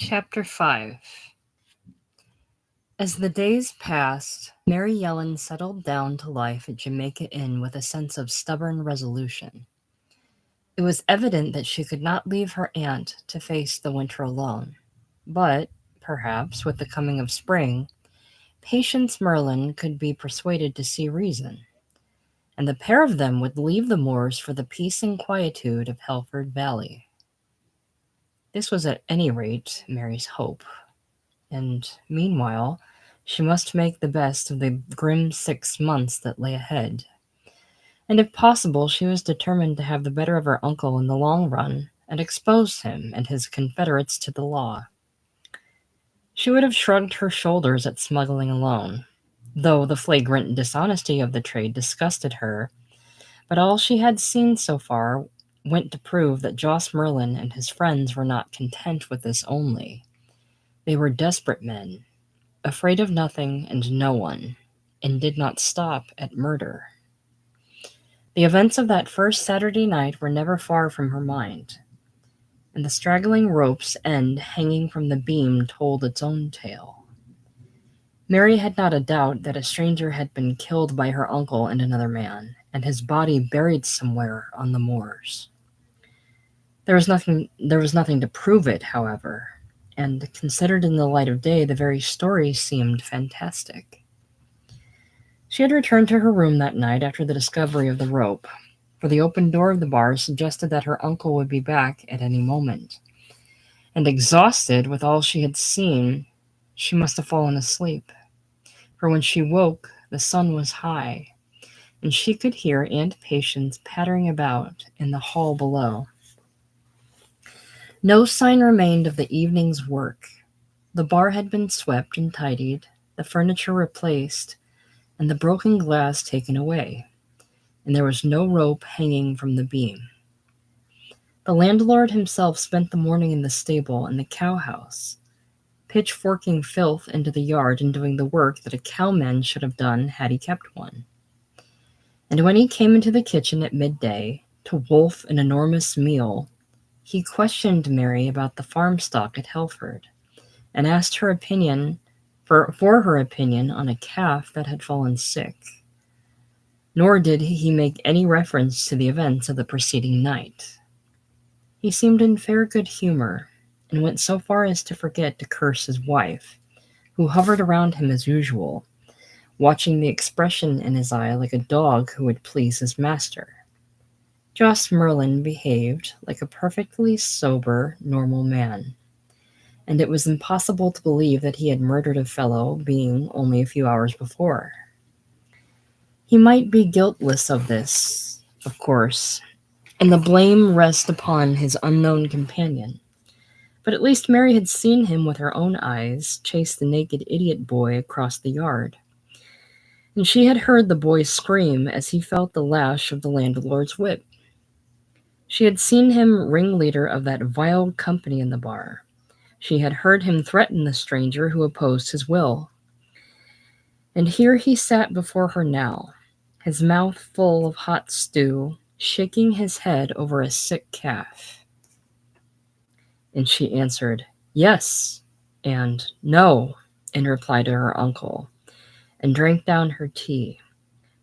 Chapter 5. As the days passed, Mary Yellen settled down to life at Jamaica Inn with a sense of stubborn resolution. It was evident that she could not leave her aunt to face the winter alone. But, perhaps, with the coming of spring, Patience Merlin could be persuaded to see reason, and the pair of them would leave the moors for the peace and quietude of Helford Valley. This was at any rate Mary's hope. And meanwhile, she must make the best of the grim 6 months that lay ahead. And if possible, she was determined to have the better of her uncle in the long run and expose him and his confederates to the law. She would have shrugged her shoulders at smuggling alone, though the flagrant dishonesty of the trade disgusted her, but all she had seen so far went to prove that Joss Merlin and his friends were not content with this only. They were desperate men, afraid of nothing and no one, and did not stop at murder. The events of that first Saturday night were never far from her mind, and the straggling rope's end hanging from the beam told its own tale. Mary had not a doubt that a stranger had been killed by her uncle and another man, and his body buried somewhere on the moors. There was nothing to prove it, however, and considered in the light of day, the very story seemed fantastic. She had returned to her room that night after the discovery of the rope, for the open door of the bar suggested that her uncle would be back at any moment. And exhausted with all she had seen, she must have fallen asleep, for when she woke, the sun was high, and she could hear Aunt Patience pattering about in the hall below. No sign remained of the evening's work. The bar had been swept and tidied, the furniture replaced, and the broken glass taken away, and there was no rope hanging from the beam. The landlord himself spent the morning in the stable and the cow-house, pitchforking filth into the yard and doing the work that a cowman should have done had he kept one. And when he came into the kitchen at midday to wolf an enormous meal, he questioned Mary about the farm stock at Helford, and asked her opinion for her opinion on a calf that had fallen sick. Nor did he make any reference to the events of the preceding night. He seemed in fair good humor, and went so far as to forget to curse his wife, who hovered around him as usual, watching the expression in his eye like a dog who would please his master. Joss Merlin behaved like a perfectly sober, normal man, and it was impossible to believe that he had murdered a fellow being only a few hours before. He might be guiltless of this, of course, and the blame rests upon his unknown companion. But at least Mary had seen him with her own eyes chase the naked idiot boy across the yard, and she had heard the boy scream as he felt the lash of the landlord's whip. She had seen him ringleader of that vile company in the bar. She had heard him threaten the stranger who opposed his will. And here he sat before her now, his mouth full of hot stew, shaking his head over a sick calf. And she answered, "Yes," and "No," in reply to her uncle, and drank down her tea,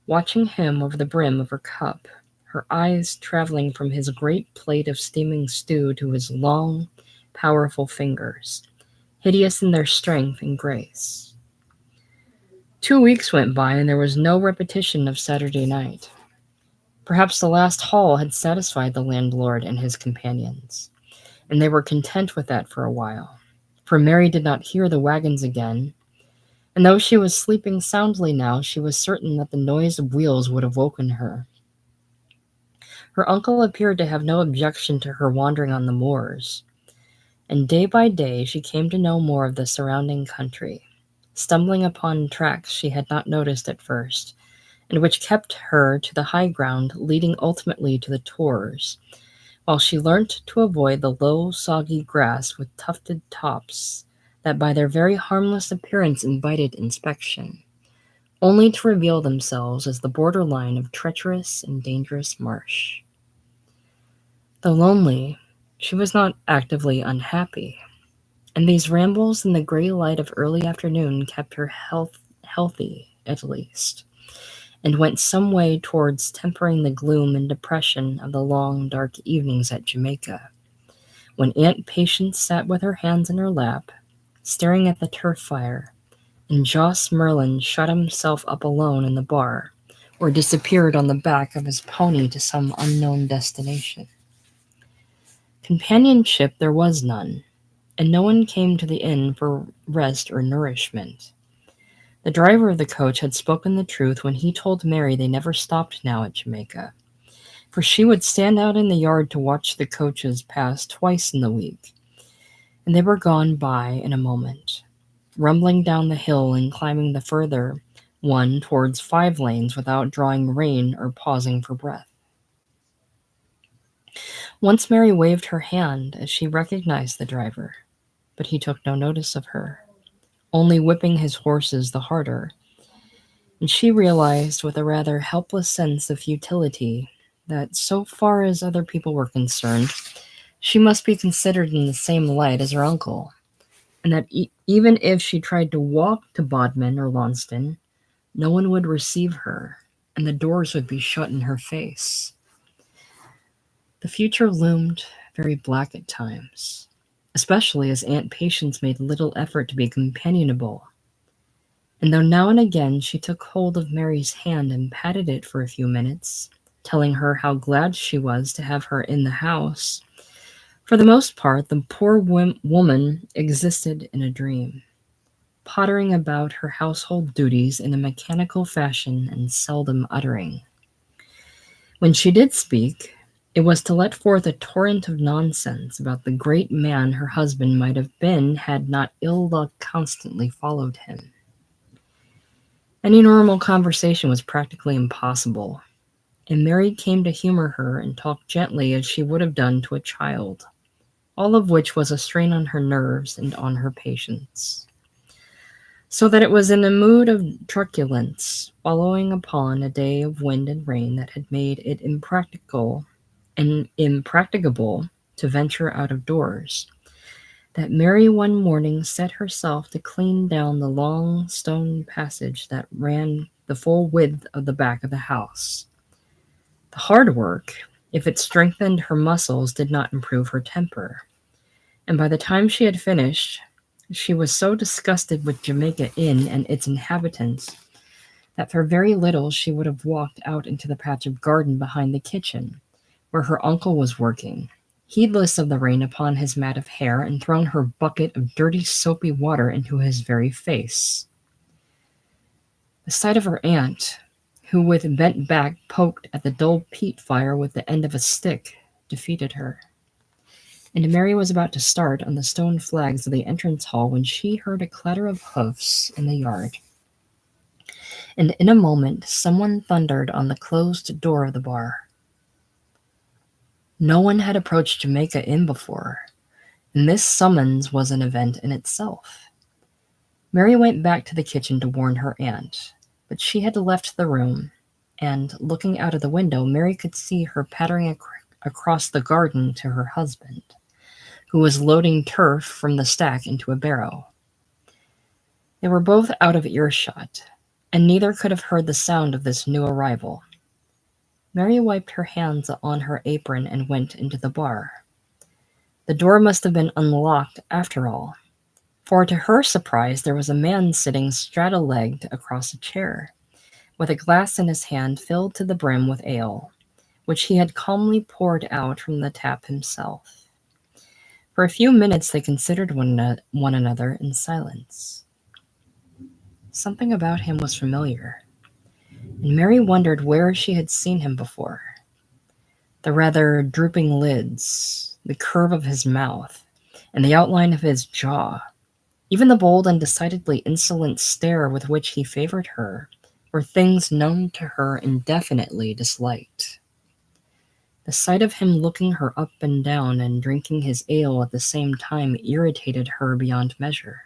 watching him over the brim of her cup, her eyes traveling from his great plate of steaming stew to his long, powerful fingers, hideous in their strength and grace. 2 weeks went by, and there was no repetition of Saturday night. Perhaps the last haul had satisfied the landlord and his companions, and they were content with that for a while, for Mary did not hear the wagons again, and though she was sleeping soundly now, she was certain that the noise of wheels would have woken her. Her uncle appeared to have no objection to her wandering on the moors, and day by day she came to know more of the surrounding country, stumbling upon tracks she had not noticed at first, and which kept her to the high ground leading ultimately to the tors, while she learnt to avoid the low, soggy grass with tufted tops that by their very harmless appearance invited inspection, only to reveal themselves as the border line of treacherous and dangerous marsh. Though lonely, she was not actively unhappy, and these rambles in the gray light of early afternoon kept her healthy, at least, and went some way towards tempering the gloom and depression of the long, dark evenings at Jamaica, when Aunt Patience sat with her hands in her lap, staring at the turf fire, and Joss Merlin shut himself up alone in the bar, or disappeared on the back of his pony to some unknown destination. Companionship there was none, and no one came to the inn for rest or nourishment. The driver of the coach had spoken the truth when he told Mary they never stopped now at Jamaica, for she would stand out in the yard to watch the coaches pass twice in the week, and they were gone by in a moment, rumbling down the hill and climbing the further one towards 5 lanes without drawing rein or pausing for breath. Once Mary waved her hand as she recognized the driver, but he took no notice of her, only whipping his horses the harder, and she realized with a rather helpless sense of futility that so far as other people were concerned, she must be considered in the same light as her uncle, and that even if she tried to walk to Bodmin or Launceston, no one would receive her, and the doors would be shut in her face. The future loomed very black at times, especially as Aunt Patience made little effort to be companionable. And though now and again she took hold of Mary's hand and patted it for a few minutes, telling her how glad she was to have her in the house, for the most part the poor woman existed in a dream, pottering about her household duties in a mechanical fashion and seldom uttering. When she did speak, it was to let forth a torrent of nonsense about the great man her husband might have been had not ill luck constantly followed him. Any normal conversation was practically impossible, and Mary came to humor her and talk gently as she would have done to a child, all of which was a strain on her nerves and on her patience. So that it was in a mood of truculence, following upon a day of wind and rain that had made it impracticable to venture out of doors, that Mary one morning set herself to clean down the long stone passage that ran the full width of the back of the house. The hard work, if it strengthened her muscles, did not improve her temper, and by the time she had finished, she was so disgusted with Jamaica Inn and its inhabitants that for very little she would have walked out into the patch of garden behind the kitchen, where her uncle was working, heedless of the rain upon his mat of hair, and thrown her bucket of dirty soapy water into his very face. The sight of her aunt, who with bent back poked at the dull peat fire with the end of a stick, defeated her. And Mary was about to start on the stone flags of the entrance hall when she heard a clatter of hoofs in the yard. And in a moment someone thundered on the closed door of the bar. No one had approached Jamaica Inn before, and this summons was an event in itself. Mary went back to the kitchen to warn her aunt, but she had left the room, and looking out of the window, Mary could see her pattering across the garden to her husband, who was loading turf from the stack into a barrow. They were both out of earshot, and neither could have heard the sound of this new arrival. Mary wiped her hands on her apron and went into the bar. The door must have been unlocked after all, for to her surprise there was a man sitting straddle-legged across a chair, with a glass in his hand filled to the brim with ale, which he had calmly poured out from the tap himself. For a few minutes they considered one another in silence. Something about him was familiar, and Mary wondered where she had seen him before. The rather drooping lids, the curve of his mouth, and the outline of his jaw, even the bold and decidedly insolent stare with which he favored her, were things known to her and definitely disliked. The sight of him looking her up and down and drinking his ale at the same time irritated her beyond measure.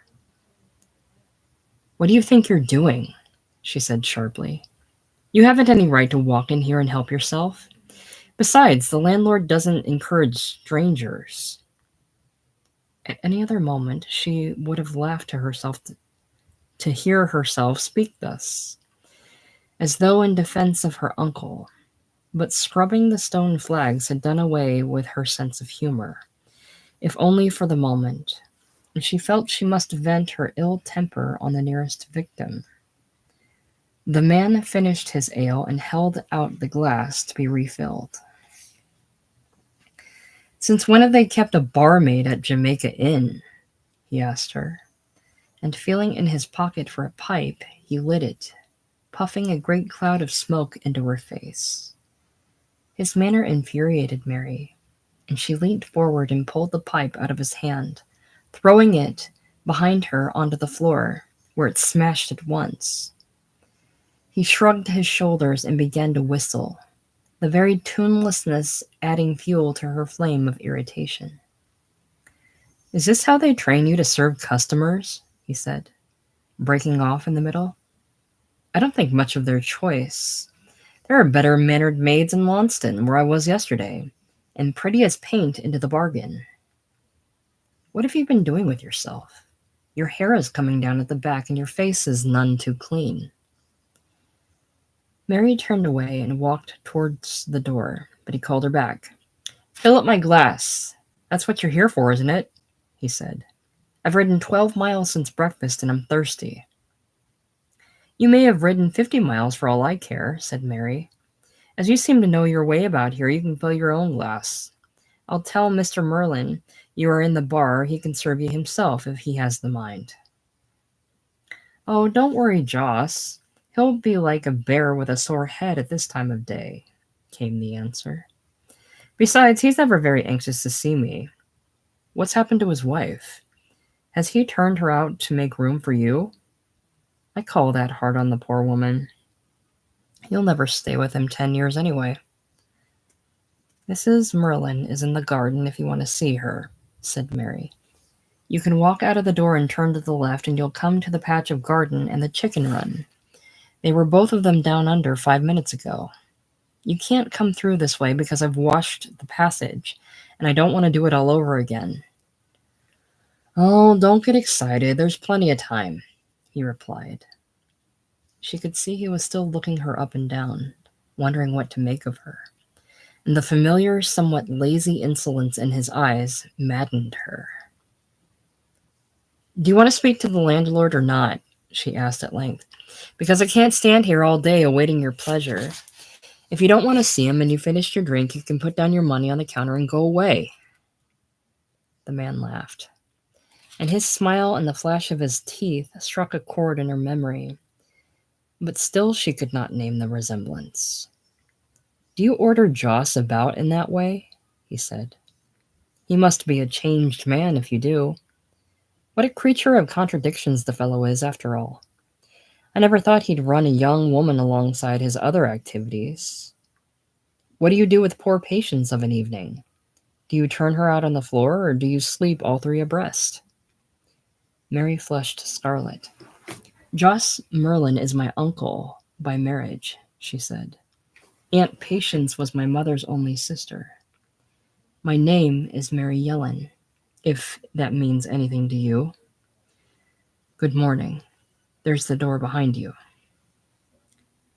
"What do you think you're doing?" she said sharply. "You haven't any right to walk in here and help yourself. Besides, the landlord doesn't encourage strangers." At any other moment, she would have laughed to herself to hear herself speak thus, as though in defense of her uncle. But scrubbing the stone flags had done away with her sense of humor, if only for the moment, and she felt she must vent her ill temper on the nearest victim. The man finished his ale and held out the glass to be refilled. "Since when have they kept a barmaid at Jamaica Inn?" he asked her, and feeling in his pocket for a pipe, he lit it, puffing a great cloud of smoke into her face. His manner infuriated Mary, and she leant forward and pulled the pipe out of his hand, throwing it behind her onto the floor, where it smashed at once. He shrugged his shoulders and began to whistle, the very tunelessness adding fuel to her flame of irritation. "Is this how they train you to serve customers?" he said, breaking off in the middle. "I don't think much of their choice. There are better mannered maids in Launceston, where I was yesterday, and pretty as paint into the bargain. What have you been doing with yourself? Your hair is coming down at the back, and your face is none too clean." Mary turned away and walked towards the door, but he called her back. "Fill up my glass. That's what you're here for, isn't it?" he said. "I've ridden 12 miles since breakfast, and I'm thirsty." "You may have ridden 50 miles for all I care," said Mary. "As you seem to know your way about here, you can fill your own glass. I'll tell Mr. Merlin you are in the bar. He can serve you himself if he has the mind." "Oh, don't worry, Joss. He'll be like a bear with a sore head at this time of day," came the answer. "Besides, he's never very anxious to see me. What's happened to his wife? Has he turned her out to make room for you? I call that hard on the poor woman. You'll never stay with him 10 years anyway." "Mrs. Merlin is in the garden if you want to see her," said Mary. "You can walk out of the door and turn to the left, and you'll come to the patch of garden and the chicken run. They were both of them down under 5 minutes ago. You can't come through this way because I've washed the passage, and I don't want to do it all over again." "Oh, don't get excited. There's plenty of time," he replied. She could see he was still looking her up and down, wondering what to make of her, and the familiar, somewhat lazy insolence in his eyes maddened her. "Do you want to speak to the landlord or not?" she asked at length. "Because I can't stand here all day awaiting your pleasure. If you don't want to see him and you finished your drink, you can put down your money on the counter and go away." The man laughed, and his smile and the flash of his teeth struck a chord in her memory, but still she could not name the resemblance. "Do you order Joss about in that way?" he said. "He must be a changed man if you do. What a creature of contradictions the fellow is, after all. I never thought he'd run a young woman alongside his other activities. What do you do with poor Patience of an evening? Do you turn her out on the floor, or do you sleep all three abreast?" Mary flushed scarlet. "Joss Merlin is my uncle by marriage," she said. "Aunt Patience was my mother's only sister. My name is Mary Yellen, if that means anything to you. Good morning. There's the door behind you."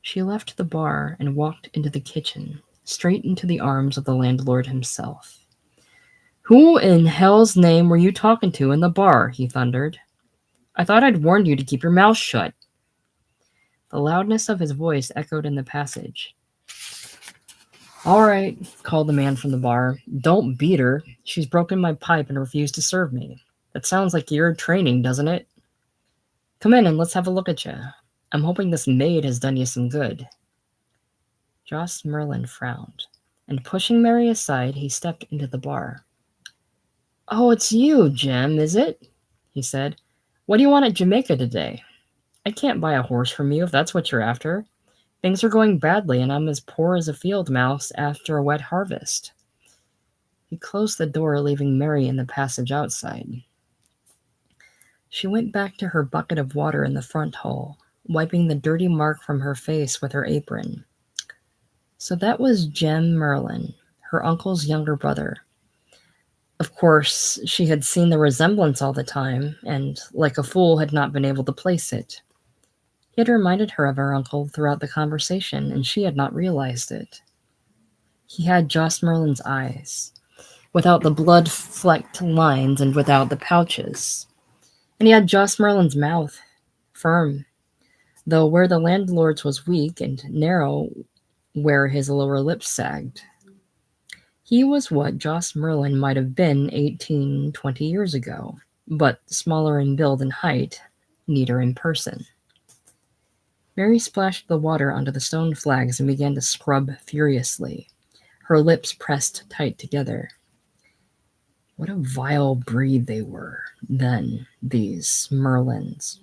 She left the bar and walked into the kitchen, straight into the arms of the landlord himself. "Who in hell's name were you talking to in the bar?" he thundered. "I thought I'd warned you to keep your mouth shut." The loudness of his voice echoed in the passage. "All right," called the man from the bar. "Don't beat her. She's broken my pipe and refused to serve me. That sounds like your training, doesn't it? Come in and let's have a look at you. I'm hoping this maid has done you some good." Joss Merlin frowned, and pushing Mary aside, he stepped into the bar. "Oh, it's you, Jem, is it?" he said. "What do you want at Jamaica today? I can't buy a horse from you if that's what you're after. Things are going badly, and I'm as poor as a field mouse after a wet harvest." He closed the door, leaving Mary in the passage outside. She went back to her bucket of water in the front hall, wiping the dirty mark from her face with her apron. So that was Jem Merlin, her uncle's younger brother. Of course, she had seen the resemblance all the time, and, like a fool, had not been able to place it. He had reminded her of her uncle throughout the conversation, and she had not realized it. He had Joss Merlin's eyes, without the blood-flecked lines and without the pouches. And he had Joss Merlin's mouth, firm, though where the landlord's was weak and narrow where his lower lip sagged. He was what Joss Merlin might have been 18-20 years ago, but smaller in build and height, neater in person. Mary splashed the water onto the stone flags and began to scrub furiously, her lips pressed tight together. What a vile breed they were, then, these Merlins,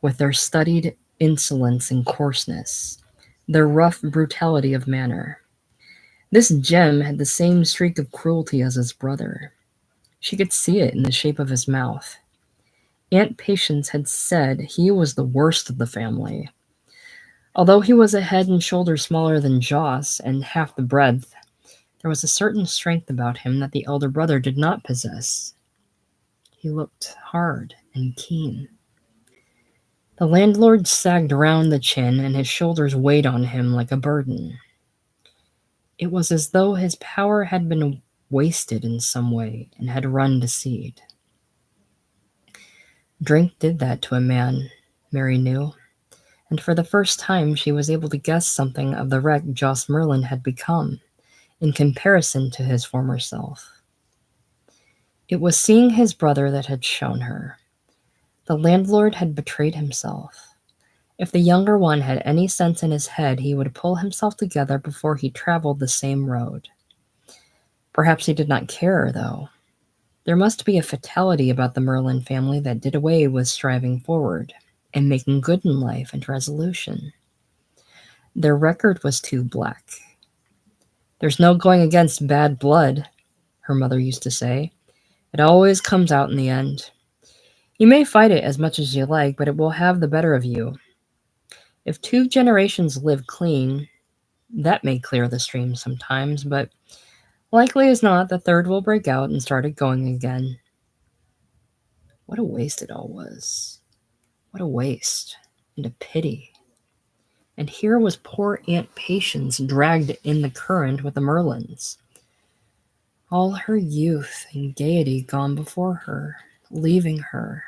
with their studied insolence and coarseness, their rough brutality of manner. This Jem had the same streak of cruelty as his brother. She could see it in the shape of his mouth. Aunt Patience had said he was the worst of the family. Although he was a head and shoulders smaller than Joss and half the breadth, there was a certain strength about him that the elder brother did not possess. He looked hard and keen. The landlord sagged round the chin, and his shoulders weighed on him like a burden. It was as though his power had been wasted in some way and had run to seed. Drink did that to a man, Mary knew, and for the first time she was able to guess something of the wreck Joss Merlin had become in comparison to his former self. It was seeing his brother that had shown her. The landlord had betrayed himself. If the younger one had any sense in his head, he would pull himself together before he traveled the same road. Perhaps he did not care, though. There must be a fatality about the Merlin family that did away with striving forward and making good in life and resolution. Their record was too black. There's no going against bad blood, her mother used to say. It always comes out in the end. You may fight it as much as you like, but it will have the better of you. If 2 generations live clean, that may clear the stream sometimes, but likely as not, the third will break out and start it going again. What a waste it all was. What a waste, and a pity. And here was poor Aunt Patience dragged in the current with the Merlins. All her youth and gaiety gone before her, leaving her,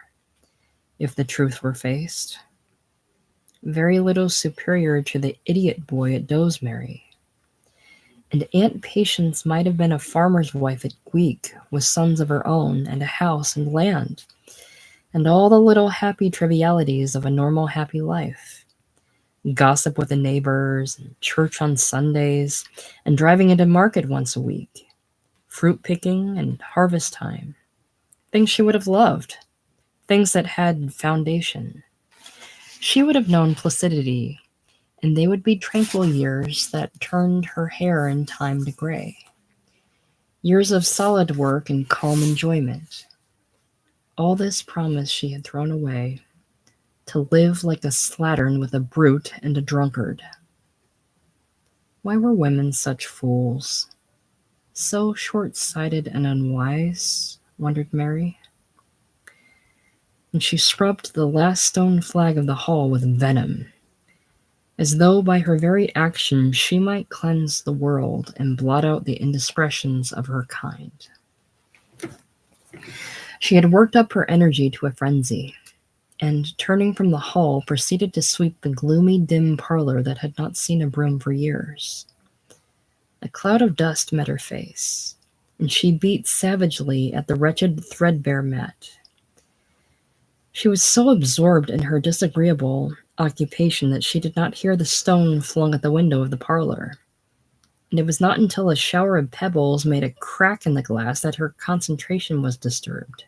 if the truth were faced, very little superior to the idiot boy at Dosemary. And Aunt Patience might have been a farmer's wife at Gweek, with sons of her own, and a house and land, and all the little happy trivialities of a normal happy life. Gossip with the neighbors, and church on Sundays, and driving into market once a week. Fruit picking and harvest time. Things she would have loved. Things that had foundation. She would have known placidity, and they would be tranquil years that turned her hair in time to gray. Years of solid work and calm enjoyment. All this promise she had thrown away, to live like a slattern with a brute and a drunkard. Why were women such fools? So short-sighted and unwise, wondered Mary. And she scrubbed the last stone flag of the hall with venom, as though by her very action she might cleanse the world and blot out the indiscretions of her kind. She had worked up her energy to a frenzy, and, turning from the hall, proceeded to sweep the gloomy, dim parlor that had not seen a broom for years. A cloud of dust met her face, and she beat savagely at the wretched, threadbare mat. She was so absorbed in her disagreeable occupation that she did not hear the stone flung at the window of the parlor, and it was not until a shower of pebbles made a crack in the glass that her concentration was disturbed.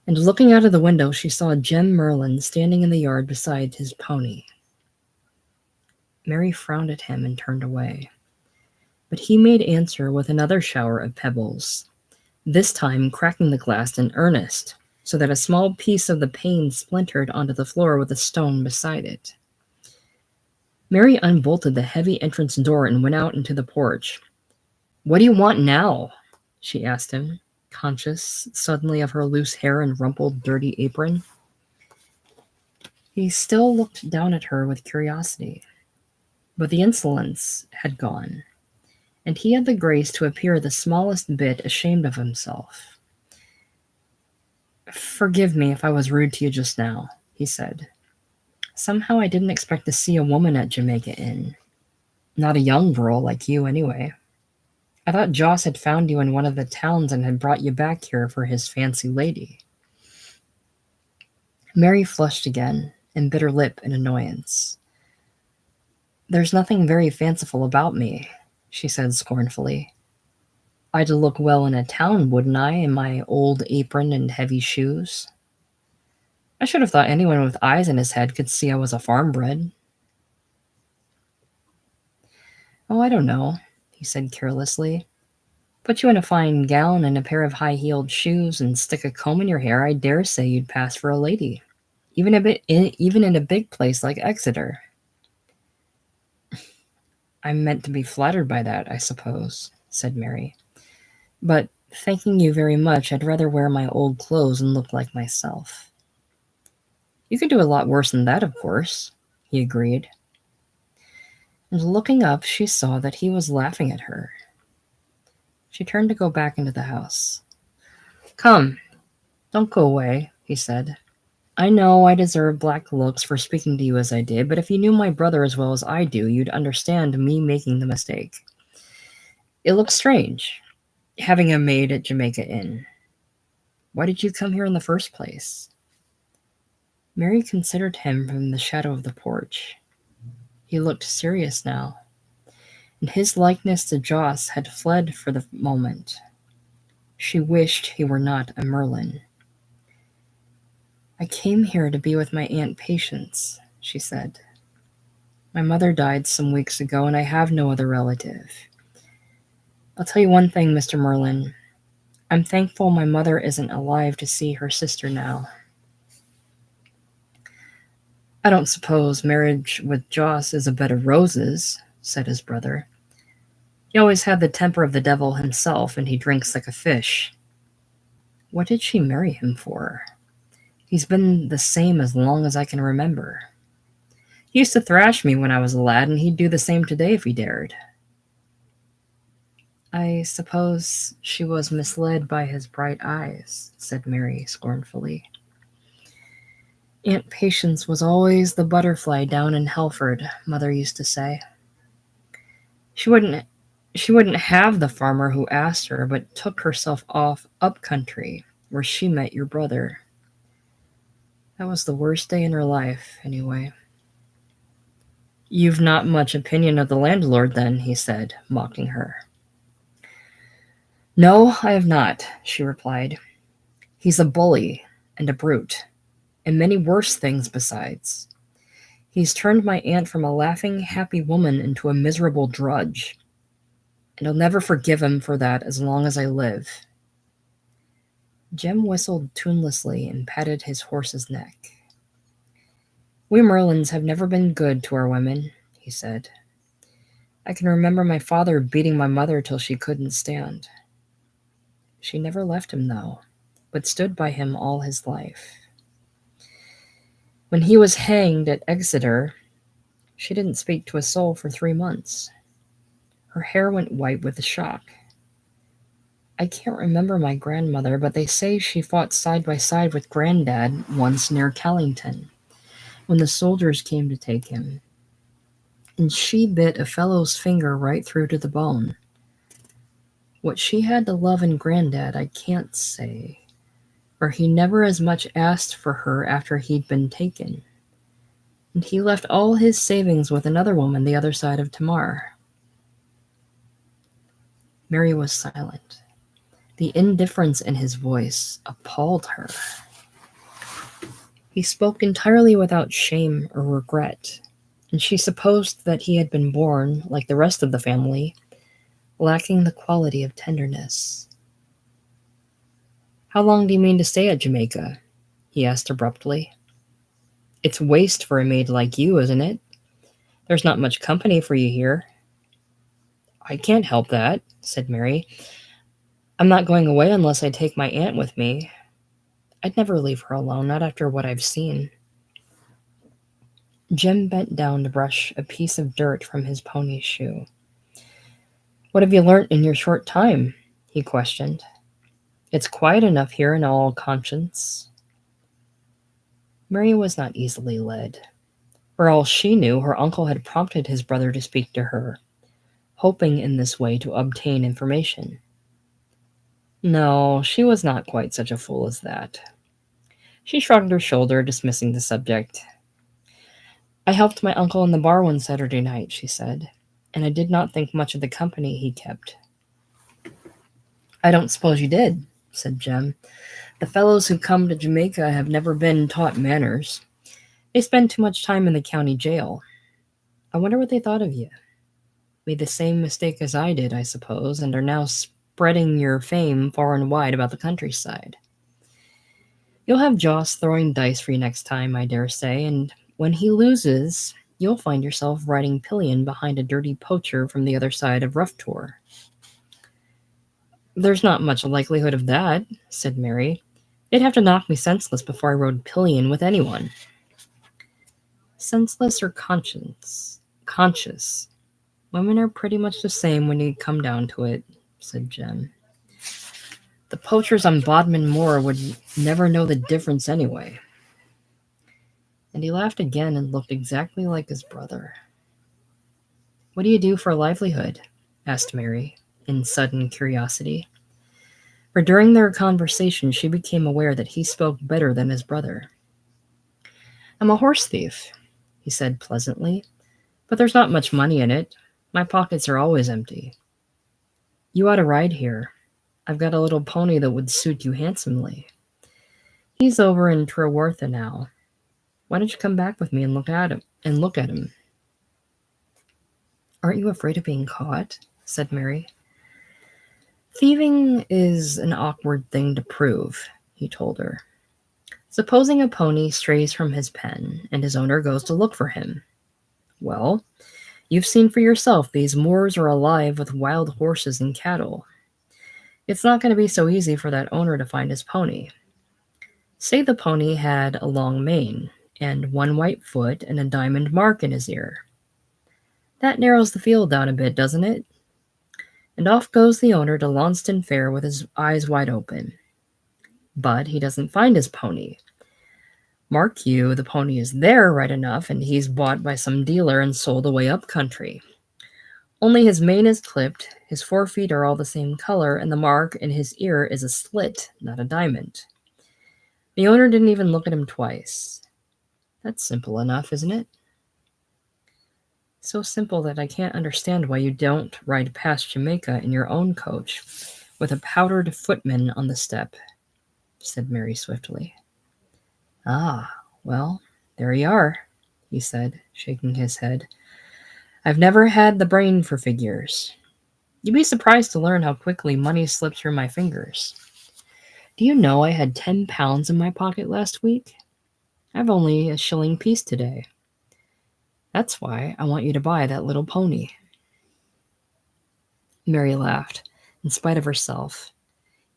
And looking out of the window, she saw Jem Merlin standing in the yard beside his pony. Mary frowned at him and turned away, but he made answer with another shower of pebbles, this time cracking the glass in earnest, so that a small piece of the pane splintered onto the floor with a stone beside it. Mary unbolted the heavy entrance door and went out into the porch. "What do you want now?" she asked him, conscious suddenly of her loose hair and rumpled, dirty apron. He still looked down at her with curiosity, but the insolence had gone, and he had the grace to appear the smallest bit ashamed of himself. "Forgive me if I was rude to you just now," he said. "Somehow I didn't expect to see a woman at Jamaica Inn. Not a young girl like you, anyway. I thought Joss had found you in one of the towns and had brought you back here for his fancy lady." Mary flushed again and bit her lip in annoyance. "There's nothing very fanciful about me," she said scornfully. "I'd look well in a town, wouldn't I, in my old apron and heavy shoes? I should have thought anyone with eyes in his head could see I was a farm-bred." "Oh, I don't know," he said carelessly. "Put you in a fine gown and a pair of high-heeled shoes and stick a comb in your hair, I dare say you'd pass for a lady, even in a big place like Exeter." "I'm meant to be flattered by that, I suppose," said Mary. "But, thanking you very much, I'd rather wear my old clothes and look like myself." "You could do a lot worse than that, of course," he agreed. And looking up, she saw that he was laughing at her. She turned to go back into the house. "Come, don't go away," he said. "I know I deserve black looks for speaking to you as I did, but if you knew my brother as well as I do, you'd understand me making the mistake. It looks strange, having a maid at Jamaica Inn. Why did you come here in the first place?" Mary considered him from the shadow of the porch. He looked serious now, and his likeness to Joss had fled for the moment. She wished he were not a Merlin. "I came here to be with my Aunt Patience," she said. "My mother died some weeks ago, and I have no other relative. I'll tell you one thing, Mr. Merlin. I'm thankful my mother isn't alive to see her sister now." "I don't suppose marriage with Joss is a bed of roses," said his brother. "He always had the temper of the devil himself, and he drinks like a fish. What did she marry him for? He's been the same as long as I can remember. He used to thrash me when I was a lad, and he'd do the same today if he dared." "I suppose she was misled by his bright eyes," said Mary scornfully. "Aunt Patience was always the butterfly down in Helford," Mother used to say. She wouldn't have the farmer who asked her, but took herself off up country, where she met your brother. That was the worst day in her life, anyway." "You've not much opinion of the landlord, then," he said, mocking her. "No, I have not," she replied. "He's a bully and a brute, and many worse things besides. He's turned my aunt from a laughing, happy woman into a miserable drudge, and I'll never forgive him for that as long as I live." Jim whistled tunelessly and patted his horse's neck. "We Merlins have never been good to our women," he said. "I can remember my father beating my mother till she couldn't stand. She never left him, though, but stood by him all his life. When he was hanged at Exeter, she didn't speak to a soul for 3 months. Her hair went white with the shock. I can't remember my grandmother, but they say she fought side by side with Granddad once near Callington, when the soldiers came to take him, and she bit a fellow's finger right through to the bone. What she had to love in Granddad, I can't say, for he never as much asked for her after he'd been taken, and he left all his savings with another woman the other side of Tamar." Mary was silent. The indifference in his voice appalled her. He spoke entirely without shame or regret, and she supposed that he had been born, like the rest of the family, lacking the quality of tenderness. "How long do you mean to stay at Jamaica?" he asked abruptly. "It's waste for a maid like you, isn't it? There's not much company for you here." "I can't help that," said Mary. I'm not going away unless I take my aunt with me. I'd never leave her alone, not after what I've seen. Jim bent down to brush a piece of dirt from his pony's shoe. What have you learnt in your short time? He questioned. It's quiet enough here in all conscience. Mary was not easily led. For all she knew, her uncle had prompted his brother to speak to her, hoping in this way to obtain information. No, she was not quite such a fool as that. She shrugged her shoulder, dismissing the subject. I helped my uncle in the bar one Saturday night, she said, and I did not think much of the company he kept. I don't suppose you did, said Jem. The fellows who come to Jamaica have never been taught manners. They spend too much time in the county jail. I wonder what they thought of you. Made the same mistake as I did, I suppose, and are now spreading your fame far and wide about the countryside. You'll have Joss throwing dice for you next time, I dare say, and when he loses, you'll find yourself riding pillion behind a dirty poacher from the other side of Rough Tor. There's not much likelihood of that, said Mary. They'd have to knock me senseless before I rode pillion with anyone. Senseless or conscious. Women are pretty much the same when you come down to it, said Jem. The poachers on Bodmin Moor would never know the difference anyway. And he laughed again and looked exactly like his brother. What do you do for a livelihood? Asked Mary, in sudden curiosity. For during their conversation she became aware that he spoke better than his brother. I'm a horse thief, he said pleasantly, but there's not much money in it. My pockets are always empty. You ought to ride here. I've got a little pony that would suit you handsomely. He's over in Trewortha now. Why don't you come back with me and look at him? Aren't you afraid of being caught? Said Mary. Thieving is an awkward thing to prove, he told her. Supposing a pony strays from his pen and his owner goes to look for him. Well, you've seen for yourself these moors are alive with wild horses and cattle. It's not going to be so easy for that owner to find his pony. Say the pony had a long mane and one white foot and a diamond mark in his ear. That narrows the field down a bit, doesn't it? And off goes the owner to Launceston Fair with his eyes wide open. But he doesn't find his pony. Mark you, the pony is there right enough, and he's bought by some dealer and sold away up country. Only his mane is clipped, his forefeet are all the same color, and the mark in his ear is a slit, not a diamond. The owner didn't even look at him twice. That's simple enough, isn't it? So simple that I can't understand why you don't ride past Jamaica in your own coach with a powdered footman on the step, said Mary swiftly. Ah, well, there you are, he said, shaking his head. I've never had the brain for figures. You'd be surprised to learn how quickly money slips through my fingers. Do you know I had 10 pounds in my pocket last week? I've only a shilling piece today. That's why I want you to buy that little pony. Mary laughed, in spite of herself.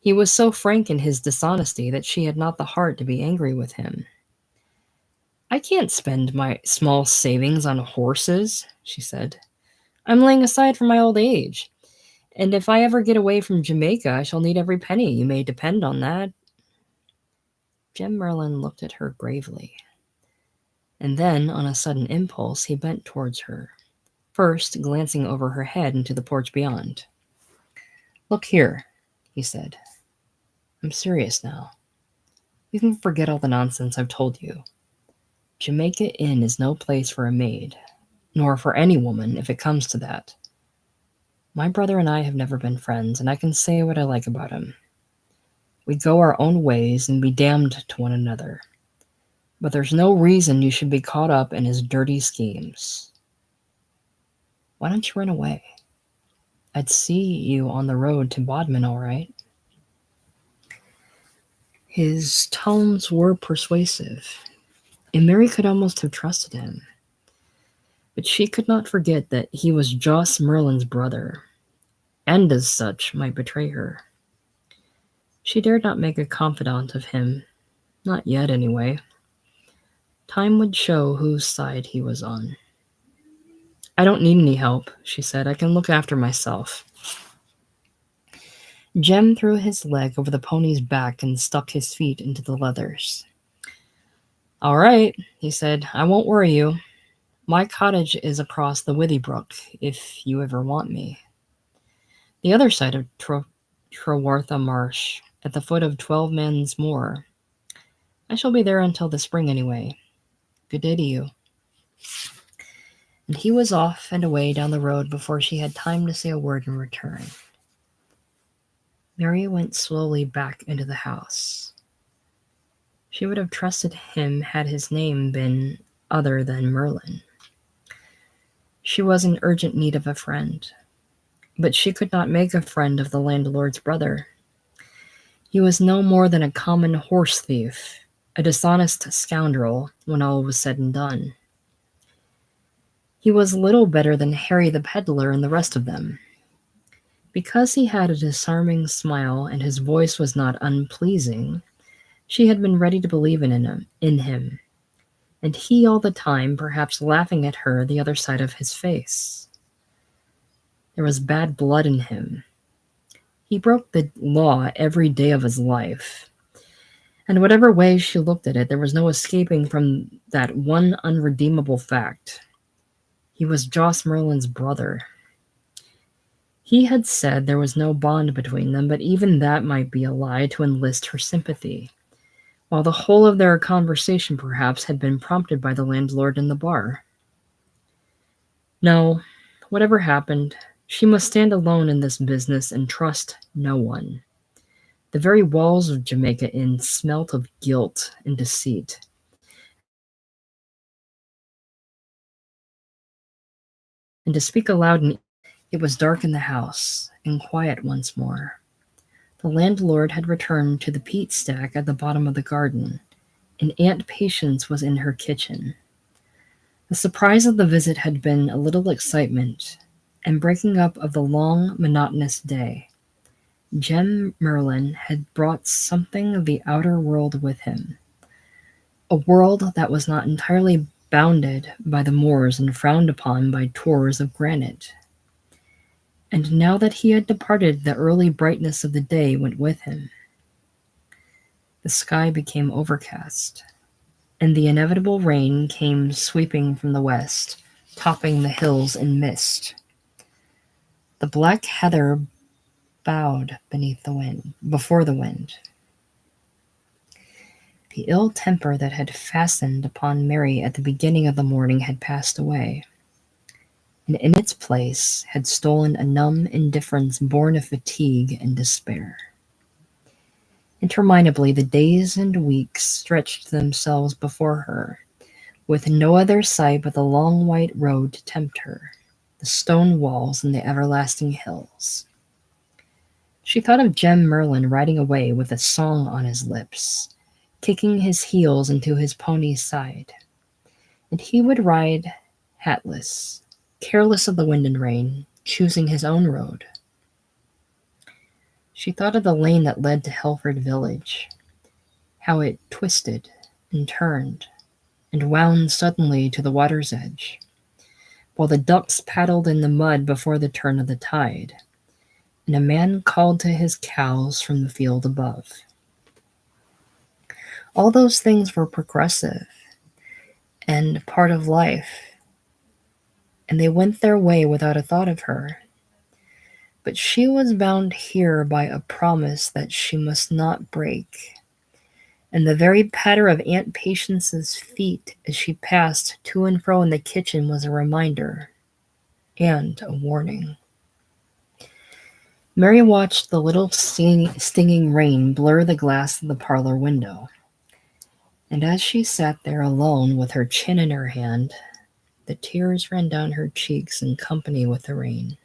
He was so frank in his dishonesty that she had not the heart to be angry with him. I can't spend my small savings on horses, she said. I'm laying aside for my old age. And if I ever get away from Jamaica, I shall need every penny. You may depend on that. Jem Merlin looked at her gravely. And then, on a sudden impulse, he bent towards her, first glancing over her head into the porch beyond. Look here, he said. I'm serious now. You can forget all the nonsense I've told you. Jamaica Inn is no place for a maid, nor for any woman if it comes to that. My brother and I have never been friends, and I can say what I like about him. We go our own ways and be damned to one another. But there's no reason you should be caught up in his dirty schemes. Why don't you run away? I'd see you on the road to Bodmin, all right. His tones were persuasive, and Mary could almost have trusted him. But she could not forget that he was Joss Merlin's brother, and as such might betray her. She dared not make a confidant of him, not yet anyway. Time would show whose side he was on. "I don't need any help," she said. "I can look after myself." Jem threw his leg over the pony's back and stuck his feet into the leathers. "All right," he said. "I won't worry you. My cottage is across the Withy Brook, if you ever want me. The other side of Trewartha Marsh, at the foot of 12 Men's Moor. I shall be there until the spring anyway. Good day to you." And he was off and away down the road before she had time to say a word in return. Mary went slowly back into the house. She would have trusted him had his name been other than Merlin. She was in urgent need of a friend, but she could not make a friend of the landlord's brother. He was no more than a common horse thief, a dishonest scoundrel, when all was said and done. He was little better than Harry the peddler and the rest of them. Because he had a disarming smile and his voice was not unpleasing, she had been ready to believe in him, and he all the time perhaps laughing at her the other side of his face. There was bad blood in him. He broke the law every day of his life, and whatever way she looked at it, there was no escaping from that one unredeemable fact. He was Joss Merlin's brother. He had said there was no bond between them, but even that might be a lie to enlist her sympathy, while the whole of their conversation perhaps had been prompted by the landlord in the bar. No, whatever happened, she must stand alone in this business and trust no one. The very walls of Jamaica Inn smelt of guilt and deceit. And to speak aloud, it was dark in the house, and quiet once more. The landlord had returned to the peat stack at the bottom of the garden, and Aunt Patience was in her kitchen. The surprise of the visit had been a little excitement, and breaking up of the long, monotonous day. Jem Merlin had brought something of the outer world with him, a world that was not entirely bounded by the moors and frowned upon by tors of granite. And now that he had departed, the early brightness of the day went with him. The sky became overcast, and the inevitable rain came sweeping from the west, topping the hills in mist. The black heather bowed before the wind. The ill temper that had fastened upon Mary at the beginning of the morning had passed away, and in its place had stolen a numb indifference born of fatigue and despair. Interminably, the days and weeks stretched themselves before her, with no other sight but the long white road to tempt her, the stone walls and the everlasting hills. She thought of Jem Merlin riding away with a song on his lips, kicking his heels into his pony's side, and he would ride hatless, careless of the wind and rain, choosing his own road. She thought of the lane that led to Helford village, how it twisted and turned and wound suddenly to the water's edge, while the ducks paddled in the mud before the turn of the tide, and a man called to his cows from the field above. All those things were progressive and part of life, and they went their way without a thought of her. But she was bound here by a promise that she must not break, and the very patter of Aunt Patience's feet as she passed to and fro in the kitchen was a reminder and a warning. Mary watched the little stinging rain blur the glass of the parlor window, and as she sat there alone with her chin in her hand, the tears ran down her cheeks in company with the rain.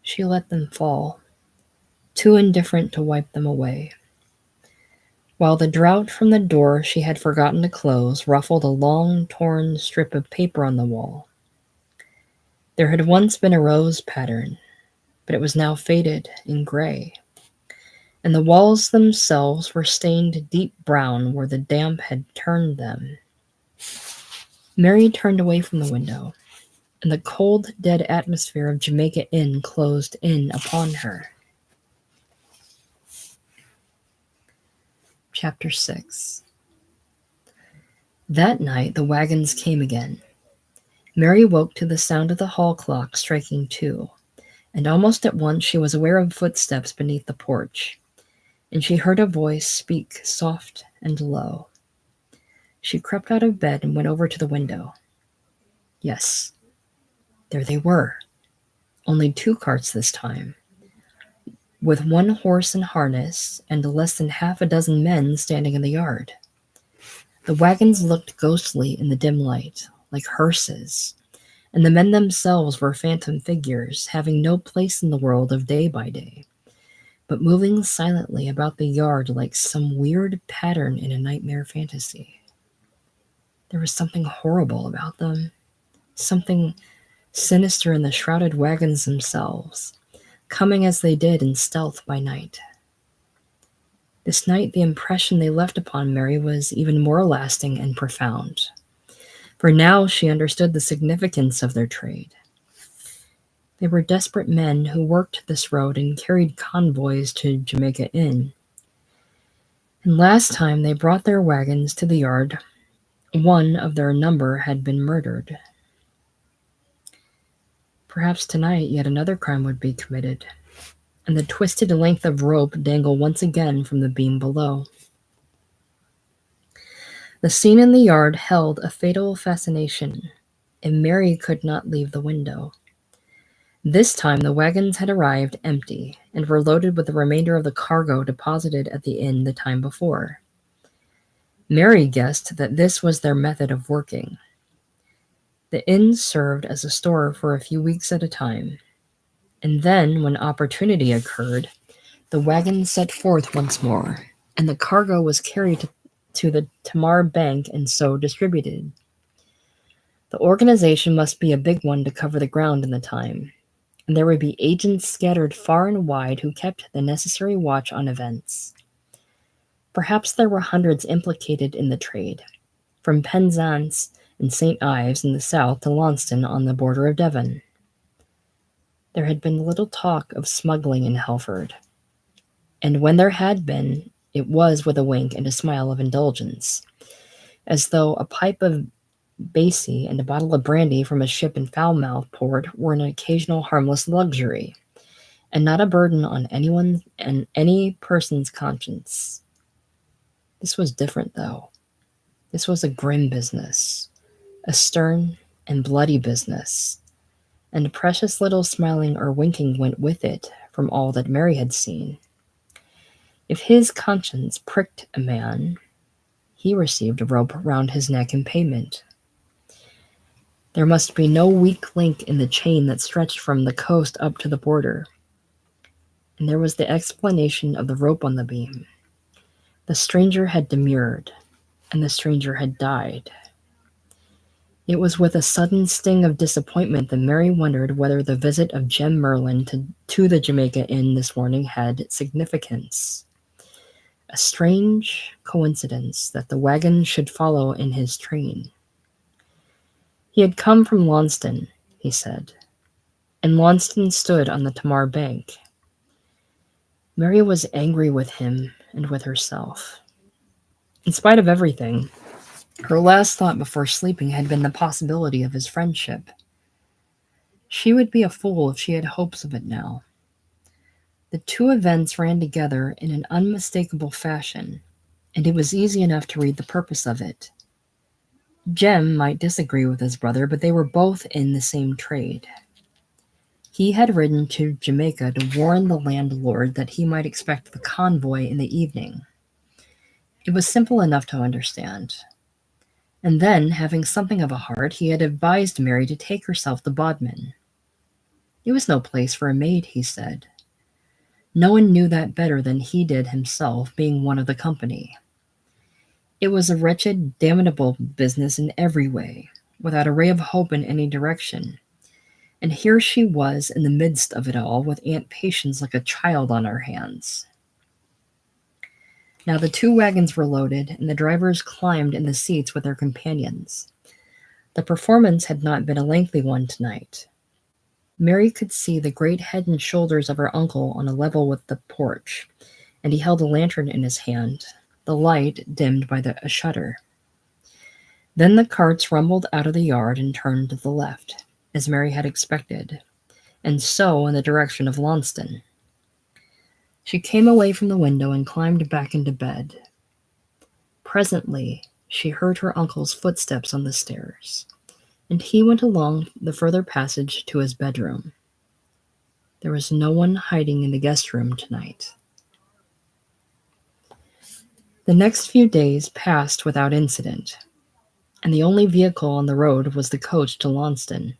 She let them fall, too indifferent to wipe them away, while the draught from the door she had forgotten to close ruffled a long, torn strip of paper on the wall. There had once been a rose pattern, but it was now faded and gray, and the walls themselves were stained deep brown where the damp had turned them. Mary turned away from the window, and the cold, dead atmosphere of Jamaica Inn closed in upon her. Chapter 6. That night the wagons came again. Mary woke to the sound of the hall clock striking 2, and almost at once she was aware of footsteps beneath the porch, and she heard a voice speak soft and low. She crept out of bed and went over to the window. Yes, there they were, only 2 carts this time, with 1 horse and harness, and less than half a dozen men standing in the yard. The wagons looked ghostly in the dim light, like hearses, and the men themselves were phantom figures, having no place in the world of day by day, but moving silently about the yard like some weird pattern in a nightmare fantasy. There was something horrible about them, something sinister in the shrouded wagons themselves, coming as they did in stealth by night. This night the impression they left upon Mary was even more lasting and profound, for now she understood the significance of their trade. They were desperate men who worked this road and carried convoys to Jamaica Inn. And last time they brought their wagons to the yard, one of their number had been murdered. Perhaps tonight yet another crime would be committed, and the twisted length of rope dangle once again from the beam below. The scene in the yard held a fatal fascination, and Mary could not leave the window. This time the wagons had arrived empty and were loaded with the remainder of the cargo deposited at the inn the time before. Mary guessed that this was their method of working. The inn served as a store for a few weeks at a time, and then, when opportunity occurred, the wagons set forth once more, and the cargo was carried to the Tamar Bank and so distributed. The organization must be a big one to cover the ground in the time, and there would be agents scattered far and wide who kept the necessary watch on events. Perhaps there were hundreds implicated in the trade, from Penzance and St. Ives in the south to Launceston on the border of Devon. There had been little talk of smuggling in Helford, and when there had been, it was with a wink and a smile of indulgence, as though a pipe of Basie and a bottle of brandy from a ship in Falmouth port were an occasional harmless luxury, and not a burden on anyone and any person's conscience. This was different, though. This was a grim business, a stern and bloody business, and precious little smiling or winking went with it from all that Mary had seen. If his conscience pricked a man, he received a rope round his neck in payment. There must be no weak link in the chain that stretched from the coast up to the border. And there was the explanation of the rope on the beam. The stranger had demurred, and the stranger had died. It was with a sudden sting of disappointment that Mary wondered whether the visit of Jem Merlin to the Jamaica Inn this morning had significance. A strange coincidence that the wagon should follow in his train. He had come from Launceston, he said, and Launceston stood on the Tamar Bank. Mary was angry with him and with herself. In spite of everything, her last thought before sleeping had been the possibility of his friendship. She would be a fool if she had hopes of it now. The 2 events ran together in an unmistakable fashion, and it was easy enough to read the purpose of it. Jem might disagree with his brother, but they were both in the same trade. He had ridden to Jamaica to warn the landlord that he might expect the convoy in the evening. It was simple enough to understand. And then, having something of a heart, he had advised Mary to take herself to Bodmin. It was no place for a maid, he said. No one knew that better than he did himself, being one of the company. It was a wretched, damnable business in every way, without a ray of hope in any direction. And here she was in the midst of it all, with Aunt Patience like a child on her hands. Now the two wagons were loaded, and the drivers climbed in the seats with their companions. The performance had not been a lengthy one tonight. Mary could see the great head and shoulders of her uncle on a level with the porch, and he held a lantern in his hand, the light dimmed by a shutter. Then the carts rumbled out of the yard and turned to the left, as Mary had expected, and so in the direction of Launceston. She came away from the window and climbed back into bed. Presently, she heard her uncle's footsteps on the stairs, and he went along the further passage to his bedroom. There was no one hiding in the guest room tonight. The next few days passed without incident, and the only vehicle on the road was the coach to Launceston,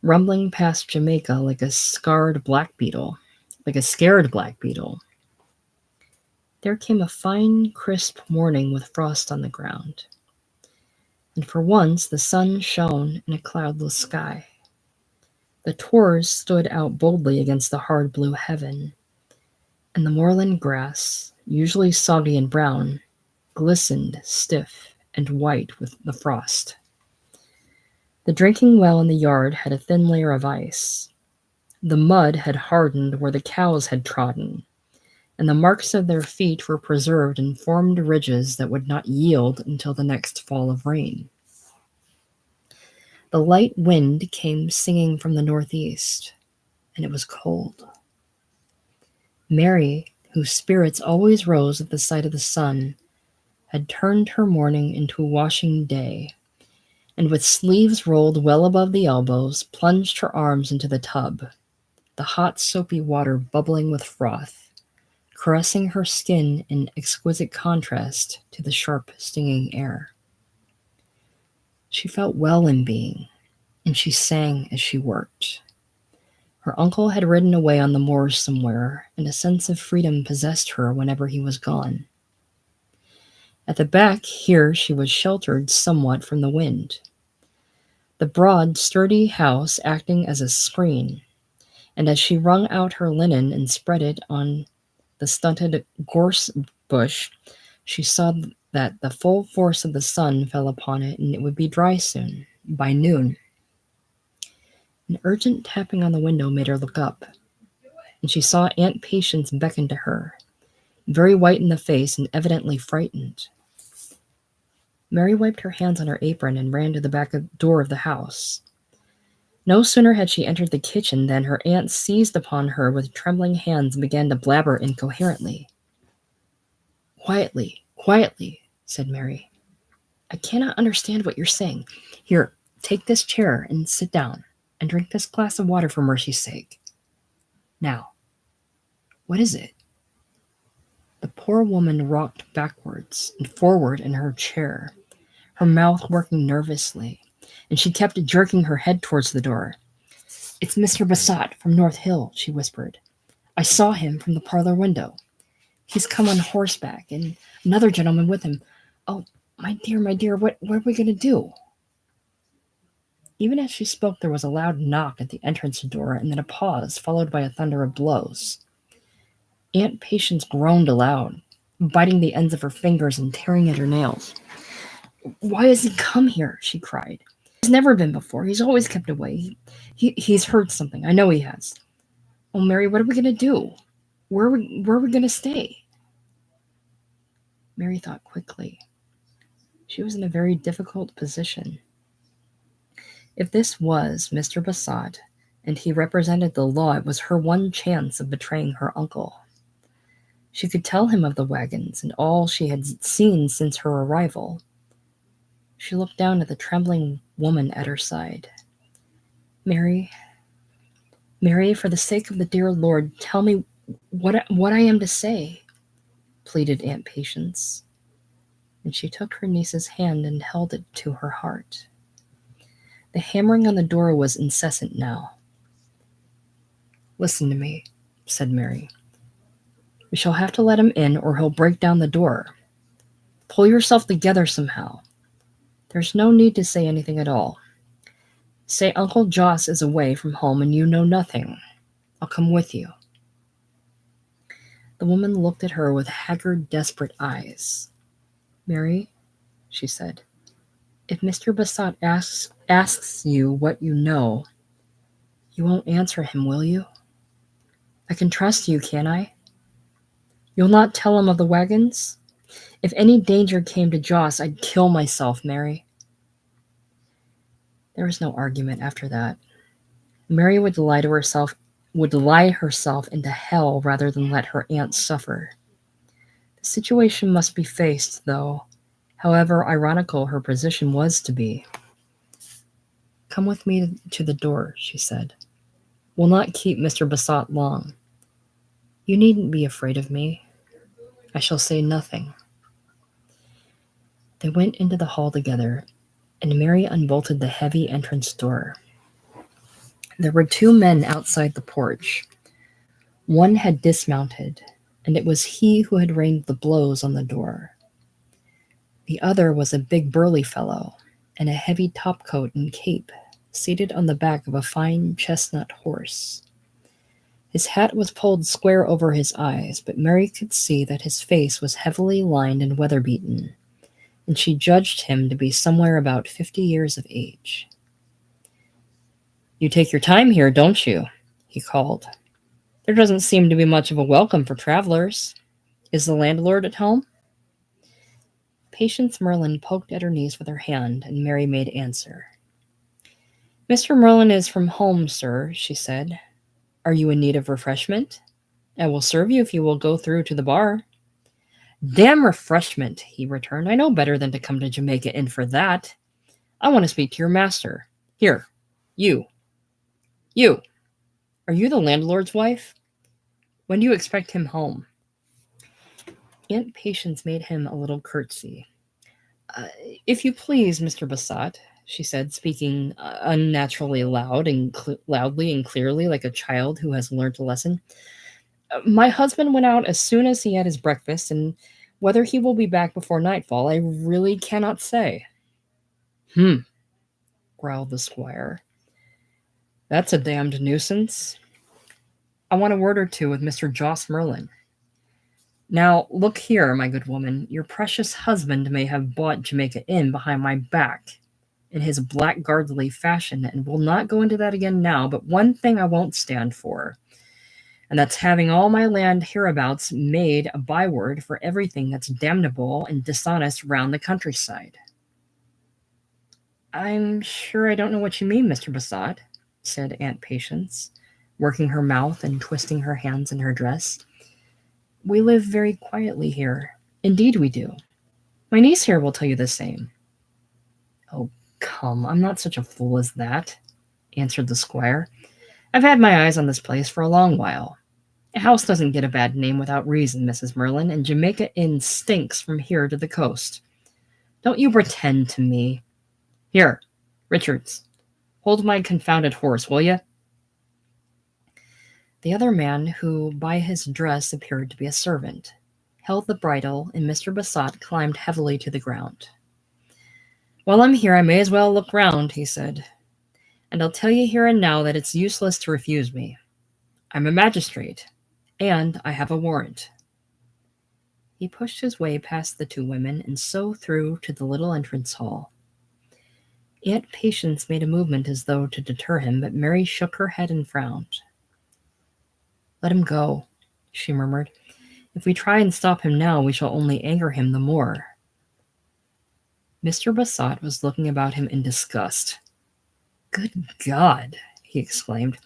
rumbling past Jamaica like a scared black beetle. There came a fine, crisp morning with frost on the ground, and for once the sun shone in a cloudless sky. The tors stood out boldly against the hard blue heaven, and the moorland grass, usually soggy and brown, glistened stiff and white with the frost. The drinking well in the yard had a thin layer of ice. The mud had hardened where the cows had trodden, and the marks of their feet were preserved and formed ridges that would not yield until the next fall of rain. The light wind came singing from the northeast, and it was cold. Mary, whose spirits always rose at the sight of the sun, had turned her morning into a washing day, and with sleeves rolled well above the elbows, plunged her arms into the tub, the hot soapy water bubbling with froth, caressing her skin in exquisite contrast to the sharp, stinging air. She felt well in being, and she sang as she worked. Her uncle had ridden away on the moors somewhere, and a sense of freedom possessed her whenever he was gone. At the back here she was sheltered somewhat from the wind, the broad, sturdy house acting as a screen, and as she wrung out her linen and spread it on the stunted gorse bush, she saw that the full force of the sun fell upon it, and it would be dry soon, by noon. An urgent tapping on the window made her look up, and she saw Aunt Patience beckon to her, very white in the face and evidently frightened. Mary wiped her hands on her apron and ran to the back door of the house. No sooner had she entered the kitchen than her aunt seized upon her with trembling hands and began to blabber incoherently. Quietly, quietly, said Mary. I cannot understand what you're saying. Here, take this chair and sit down, and drink this glass of water for mercy's sake. Now, what is it? The poor woman rocked backwards and forward in her chair, her mouth working nervously, and she kept jerking her head towards the door. It's Mr. Bassett from North Hill, she whispered. I saw him from the parlor window. He's come on horseback, and another gentleman with him. Oh, my dear, what are we going to do? Even as she spoke, there was a loud knock at the entrance door, and then a pause, followed by a thunder of blows. Aunt Patience groaned aloud, biting the ends of her fingers and tearing at her nails. Why has he come here? She cried. He's never been before. He's always kept away. He's heard something. I know he has. Oh, Mary, what are we going to do? Where are we going to stay? Mary thought quickly. She was in a very difficult position. If this was Mr. Bassett, and he represented the law, it was her one chance of betraying her uncle. She could tell him of the wagons and all she had seen since her arrival. She looked down at the trembling woman at her side. Mary, for the sake of the dear Lord, tell me what I am to say, pleaded Aunt Patience, and she took her niece's hand and held it to her heart. The hammering on the door was incessant now. Listen to me, said Mary. We shall have to let him in, or he'll break down the door. Pull yourself together somehow. There's no need to say anything at all. Say Uncle Joss is away from home and you know nothing. I'll come with you. The woman looked at her with haggard, desperate eyes. "Mary," she said, "if Mr. Bassett asks you what you know, you won't answer him, will you? I can trust you, can't I? You'll not tell him of the wagons? If any danger came to Joss, I'd kill myself, Mary." There was no argument after that. Mary would lie herself into hell rather than let her aunt suffer. The situation must be faced, though, however ironical her position was to be. "Come with me to the door," she said. "We'll not keep Mr. Bassett long. You needn't be afraid of me. I shall say nothing." They went into the hall together, and Mary unbolted the heavy entrance door. There were two men outside the porch. One had dismounted, and it was he who had rained the blows on the door. The other was a big burly fellow, in a heavy topcoat and cape, seated on the back of a fine chestnut horse. His hat was pulled square over his eyes, but Mary could see that his face was heavily lined and weather-beaten, and she judged him to be somewhere about 50 years of age. "You take your time here, don't you?" he called. "There doesn't seem to be much of a welcome for travelers. Is the landlord at home?" Patience Merlin poked at her knees with her hand, and Mary made answer. "Mr. Merlin is from home, sir," she said. "Are you in need of refreshment? I will serve you if you will go through to the bar." "Damn refreshment," he returned. "I know better than to come to Jamaica Inn for that. I want to speak to your master. Here, you. You. Are you the landlord's wife? When do you expect him home?" Aunt Patience made him a little curtsy. "If you please, Mr. Bassett," she said, speaking unnaturally loudly and clearly, like a child who has learnt a lesson. "My husband went out as soon as he had his breakfast, and whether he will be back before nightfall, I really cannot say." "Hmm," growled the squire. "That's a damned nuisance. I want a word or two with Mr. Joss Merlin. Now, look here, my good woman, your precious husband may have bought Jamaica Inn behind my back in his blackguardly fashion, and we'll not go into that again now, but one thing I won't stand for, and that's having all my land hereabouts made a byword for everything that's damnable and dishonest round the countryside." "I'm sure I don't know what you mean, Mr. Bassett," said Aunt Patience, working her mouth and twisting her hands in her dress. "We live very quietly here. Indeed we do. My niece here will tell you the same." "Oh, come, I'm not such a fool as that," answered the squire. "I've had my eyes on this place for a long while. A house doesn't get a bad name without reason, Mrs. Merlin, and Jamaica Inn stinks from here to the coast. Don't you pretend to me. Here, Richards, hold my confounded horse, will you?" The other man, who by his dress appeared to be a servant, held the bridle, and Mr. Bassett climbed heavily to the ground. "While I'm here, I may as well look round," he said. "And I'll tell you here and now that it's useless to refuse me. I'm a magistrate, and I have a warrant." He pushed his way past the two women and so through to the little entrance hall. Aunt Patience made a movement as though to deter him, but Mary shook her head and frowned. "Let him go," she murmured. "If we try and stop him now, we shall only anger him the more." Mr. Bassett was looking about him in disgust. "Good God!" he exclaimed.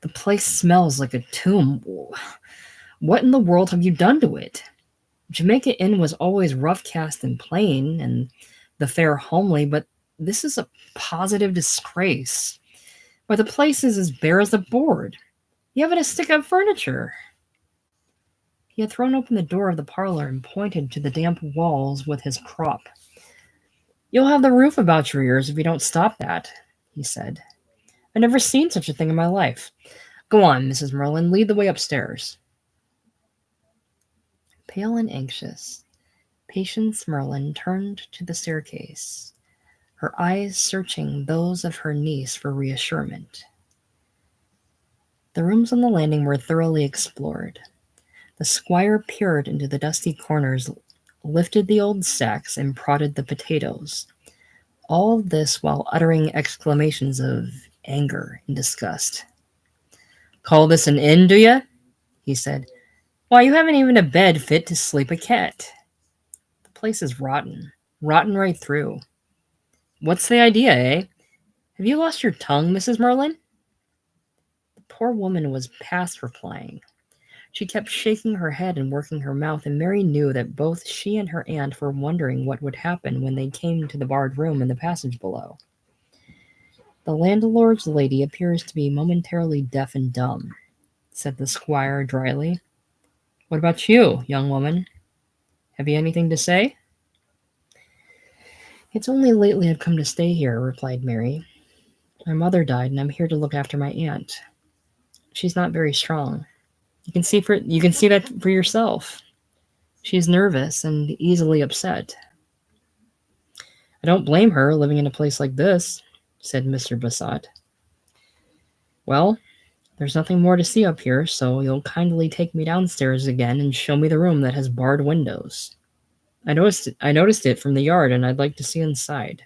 "The place smells like a tomb. What in the world have you done to it? Jamaica Inn was always rough-cast and plain, and the fare homely, but this is a positive disgrace. Why, the place is as bare as a board. You haven't a stick of furniture." He had thrown open the door of the parlor and pointed to the damp walls with his crop. "You'll have the roof about your ears if you don't stop that," he said. "I've never seen such a thing in my life. Go on, Mrs. Merlin, lead the way upstairs." Pale and anxious, Patience Merlin turned to the staircase, her eyes searching those of her niece for reassurement. The rooms on the landing were thoroughly explored. The squire peered into the dusty corners, lifted the old sacks, and prodded the potatoes. All this while uttering exclamations of anger and disgust. "Call this an inn, do you?" he said. "Why, you haven't even a bed fit to sleep a cat. The place is rotten. Rotten right through. What's the idea, eh? Have you lost your tongue, Mrs. Merlin?" The poor woman was past replying. She kept shaking her head and working her mouth, and Mary knew that both she and her aunt were wondering what would happen when they came to the barred room in the passage below. "The landlord's lady appears to be momentarily deaf and dumb," said the squire dryly. "What about you, young woman? Have you anything to say?" "It's only lately I've come to stay here," replied Mary. "My mother died, and I'm here to look after my aunt. She's not very strong. You can see that for yourself. She's nervous and easily upset." "I don't blame her, living in a place like this," said Mr. Bassett. "Well, there's nothing more to see up here, so you'll kindly take me downstairs again and show me the room that has barred windows. I noticed it from the yard, and I'd like to see inside."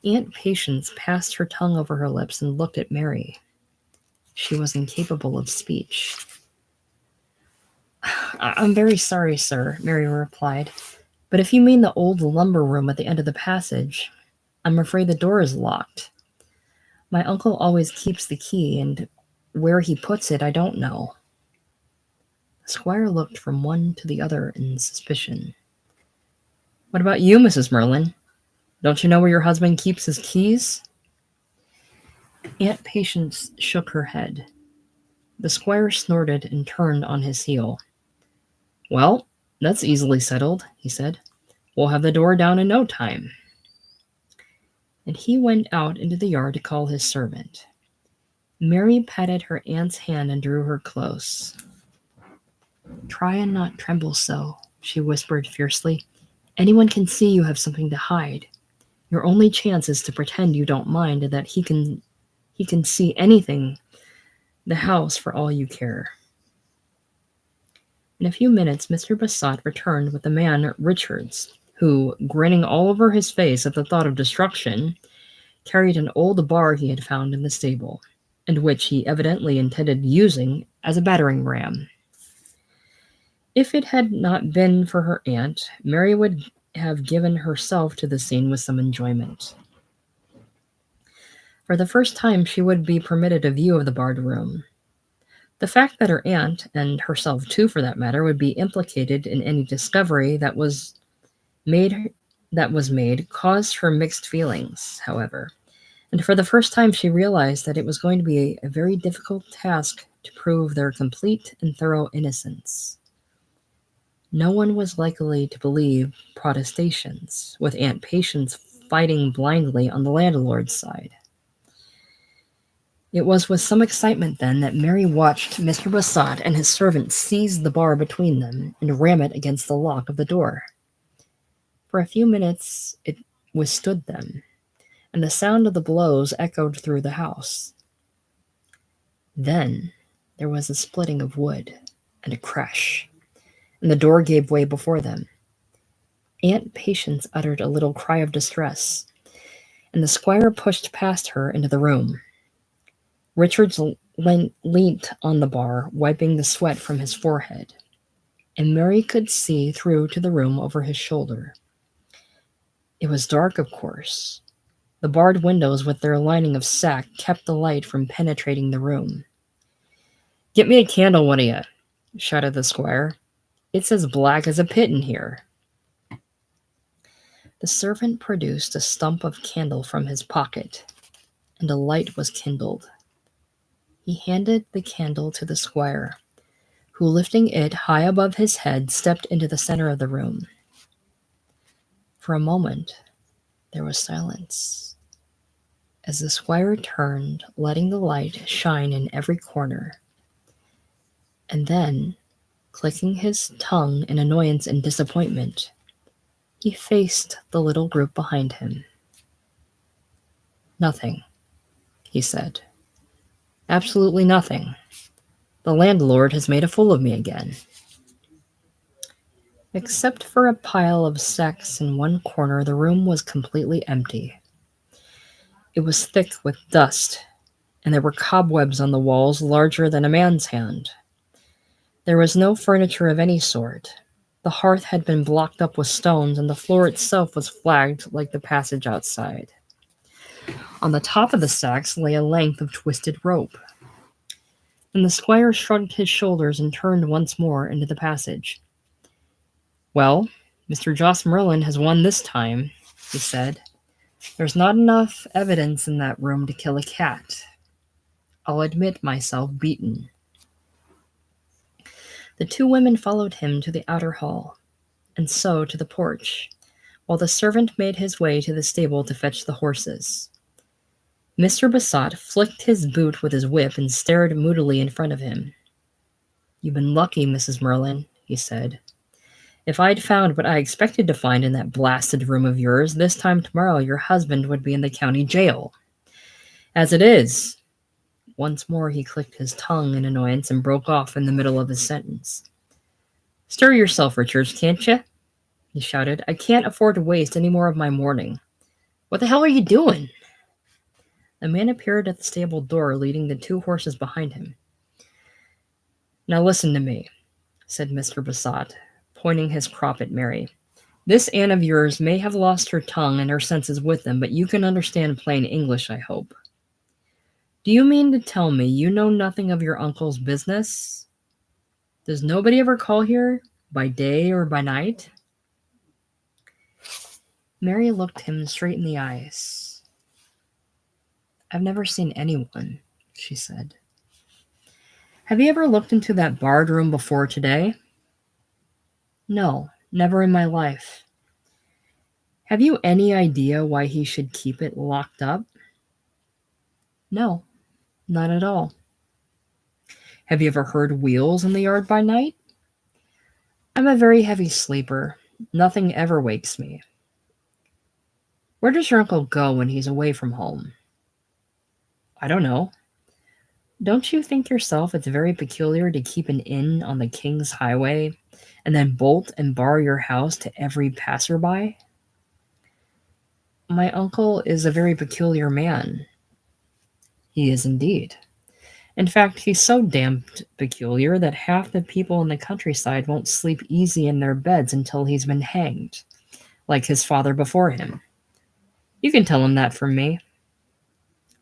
Aunt Patience passed her tongue over her lips and looked at Mary. She was incapable of speech. "I'm very sorry, sir," Mary replied, "but if you mean the old lumber room at the end of the passage, I'm afraid the door is locked. My uncle always keeps the key, and where he puts it I don't know." The squire looked from one to the other in suspicion. "What about you, Mrs. Merlin? Don't you know where your husband keeps his keys?" Aunt Patience shook her head. The squire snorted and turned on his heel. "Well, that's easily settled," he said. "We'll have the door down in no time." And he went out into the yard to call his servant. Mary patted her aunt's hand and drew her close. "Try and not tremble so," she whispered fiercely. "Anyone can see you have something to hide. Your only chance is to pretend you don't mind, and that he can see anything, the house, for all you care." In a few minutes Mr. Bassett returned with the man Richards, who, grinning all over his face at the thought of destruction, carried an old bar he had found in the stable, and which he evidently intended using as a battering ram. If it had not been for her aunt, Mary would have given herself to the scene with some enjoyment. For the first time she would be permitted a view of the barred room. The fact that her aunt, and herself too for that matter, would be implicated in any discovery that was made caused her mixed feelings, however, and for the first time she realized that it was going to be a very difficult task to prove their complete and thorough innocence. No one was likely to believe protestations, with Aunt Patience fighting blindly on the landlord's side. It was with some excitement, then, that Mary watched Mr. Bassett and his servant seize the bar between them and ram it against the lock of the door. For a few minutes it withstood them, and the sound of the blows echoed through the house. Then there was a splitting of wood and a crash, and the door gave way before them. Aunt Patience uttered a little cry of distress, and the squire pushed past her into the room. Richards leant on the bar, wiping the sweat from his forehead, and Mary could see through to the room over his shoulder. It was dark, of course. The barred windows with their lining of sack kept the light from penetrating the room. "Get me a candle, one of you," shouted the squire. "It's as black as a pit in here." The servant produced a stump of candle from his pocket, and a light was kindled. He handed the candle to the squire, who, lifting it high above his head, stepped into the center of the room. For a moment there was silence, as the squire turned, letting the light shine in every corner. And then, clicking his tongue in annoyance and disappointment, he faced the little group behind him. "Nothing," he said. "Absolutely nothing. The landlord has made a fool of me again. Except for a pile of sacks in one corner, the room was completely empty. It was thick with dust, and there were cobwebs on the walls larger than a man's hand. There was no furniture of any sort. The hearth had been blocked up with stones, and the floor itself was flagged like the passage outside. On the top of the sacks lay a length of twisted rope. And the squire shrugged his shoulders and turned once more into the passage. "Well, Mr. Joss Merlin has won this time," he said. "There's not enough evidence in that room to kill a cat. I'll admit myself beaten." The two women followed him to the outer hall, and so to the porch, while the servant made his way to the stable to fetch the horses. Mr. Besot flicked his boot with his whip and stared moodily in front of him. "You've been lucky, Mrs. Merlin," he said. "If I'd found what I expected to find in that blasted room of yours, this time tomorrow your husband would be in the county jail. As it is—" Once more he clicked his tongue in annoyance and broke off in the middle of his sentence. "Stir yourself, Richards, can't you?" he shouted. "I can't afford to waste any more of my morning. What the hell are you doing?" A man appeared at the stable door, leading the two horses behind him. "Now listen to me," said Mr. Besot, pointing his crop at Mary. "This Anne of yours may have lost her tongue and her senses with them, but you can understand plain English, I hope. Do you mean to tell me you know nothing of your uncle's business? Does nobody ever call here, by day or by night?" Mary looked him straight in the eyes. "I've never seen anyone," she said. "Have you ever looked into that barred room before today?" "No, never in my life." "Have you any idea why he should keep it locked up?" "No, not at all." "Have you ever heard wheels in the yard by night?" "I'm a very heavy sleeper. Nothing ever wakes me." "Where does your uncle go when he's away from home?" "I don't know." "Don't you think yourself it's very peculiar to keep an inn on the King's Highway and then bolt and bar your house to every passerby?" "My uncle is a very peculiar man." "He is indeed. In fact, he's so damned peculiar that half the people in the countryside won't sleep easy in their beds until he's been hanged, like his father before him. You can tell him that from me."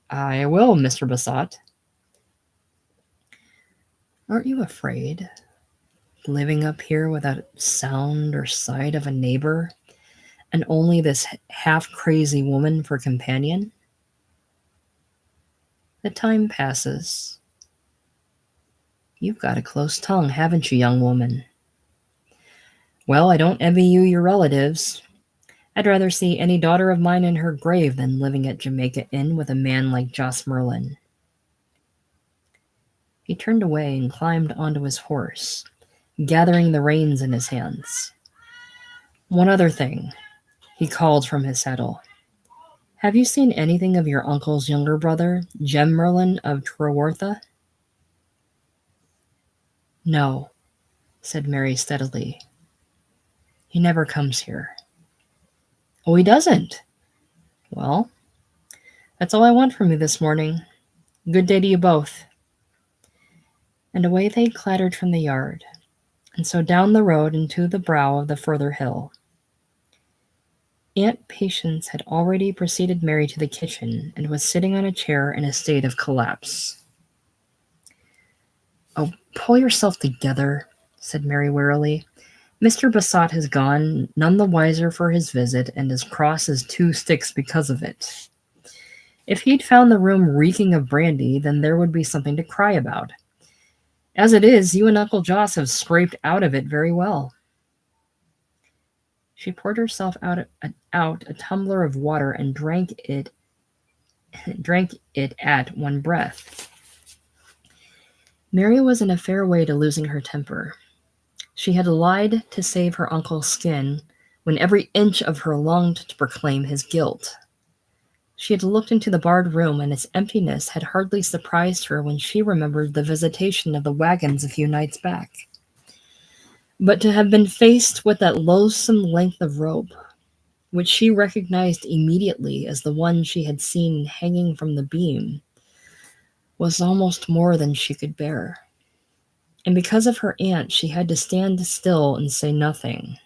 "I will, Mr. Besot." "Aren't you afraid, living up here without sound or sight of a neighbor, and only this half-crazy woman for companion?" "The time passes." "You've got a close tongue, haven't you, young woman?" "Well, I don't envy you your relatives. I'd rather see any daughter of mine in her grave than living at Jamaica Inn with a man like Joss Merlin." He turned away and climbed onto his horse, gathering the reins in his hands. "One other thing," he called from his saddle. "Have you seen anything of your uncle's younger brother, Jem Merlin of Trewortha?" "No," said Mary steadily. "He never comes here." "Oh, he doesn't? Well, that's all I want from you this morning. Good day to you both." And away they clattered from the yard, and so down the road into the brow of the further hill. Aunt Patience had already preceded Mary to the kitchen and was sitting on a chair in a state of collapse. "Oh, pull yourself together," said Mary wearily. "Mr. Besot has gone, none the wiser for his visit, and as cross as two sticks because of it. If he'd found the room reeking of brandy, then there would be something to cry about. As it is, you and Uncle Joss have scraped out of it very well." She poured herself out a tumbler of water and drank it at one breath. Mary was in a fair way to losing her temper. She had lied to save her uncle's skin when every inch of her longed to proclaim his guilt. She had looked into the barred room, and its emptiness had hardly surprised her when she remembered the visitation of the wagons a few nights back. But to have been faced with that loathsome length of rope, which she recognized immediately as the one she had seen hanging from the beam, was almost more than she could bear. And because of her aunt, she had to stand still and say nothing.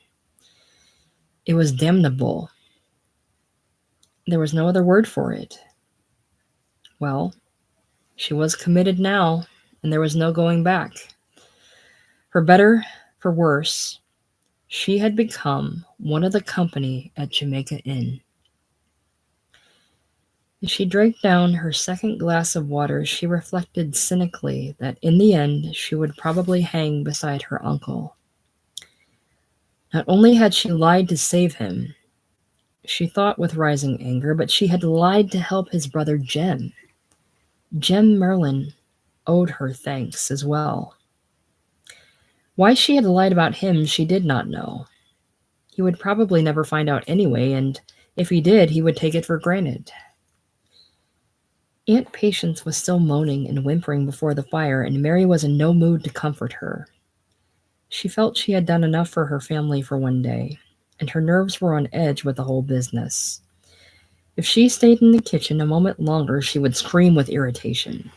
It was damnable. There was no other word for it. Well, she was committed now, and there was no going back. For better, for worse, she had become one of the company at Jamaica Inn. As she drank down her second glass of water, she reflected cynically that in the end she would probably hang beside her uncle. Not only had she lied to save him, she thought with rising anger, but she had lied to help his brother Jem. Jem Merlin owed her thanks as well. Why she had lied about him, she did not know. He would probably never find out anyway, and if he did, he would take it for granted. Aunt Patience was still moaning and whimpering before the fire, and Mary was in no mood to comfort her. She felt she had done enough for her family for one day, and her nerves were on edge with the whole business. If she stayed in the kitchen a moment longer, she would scream with irritation.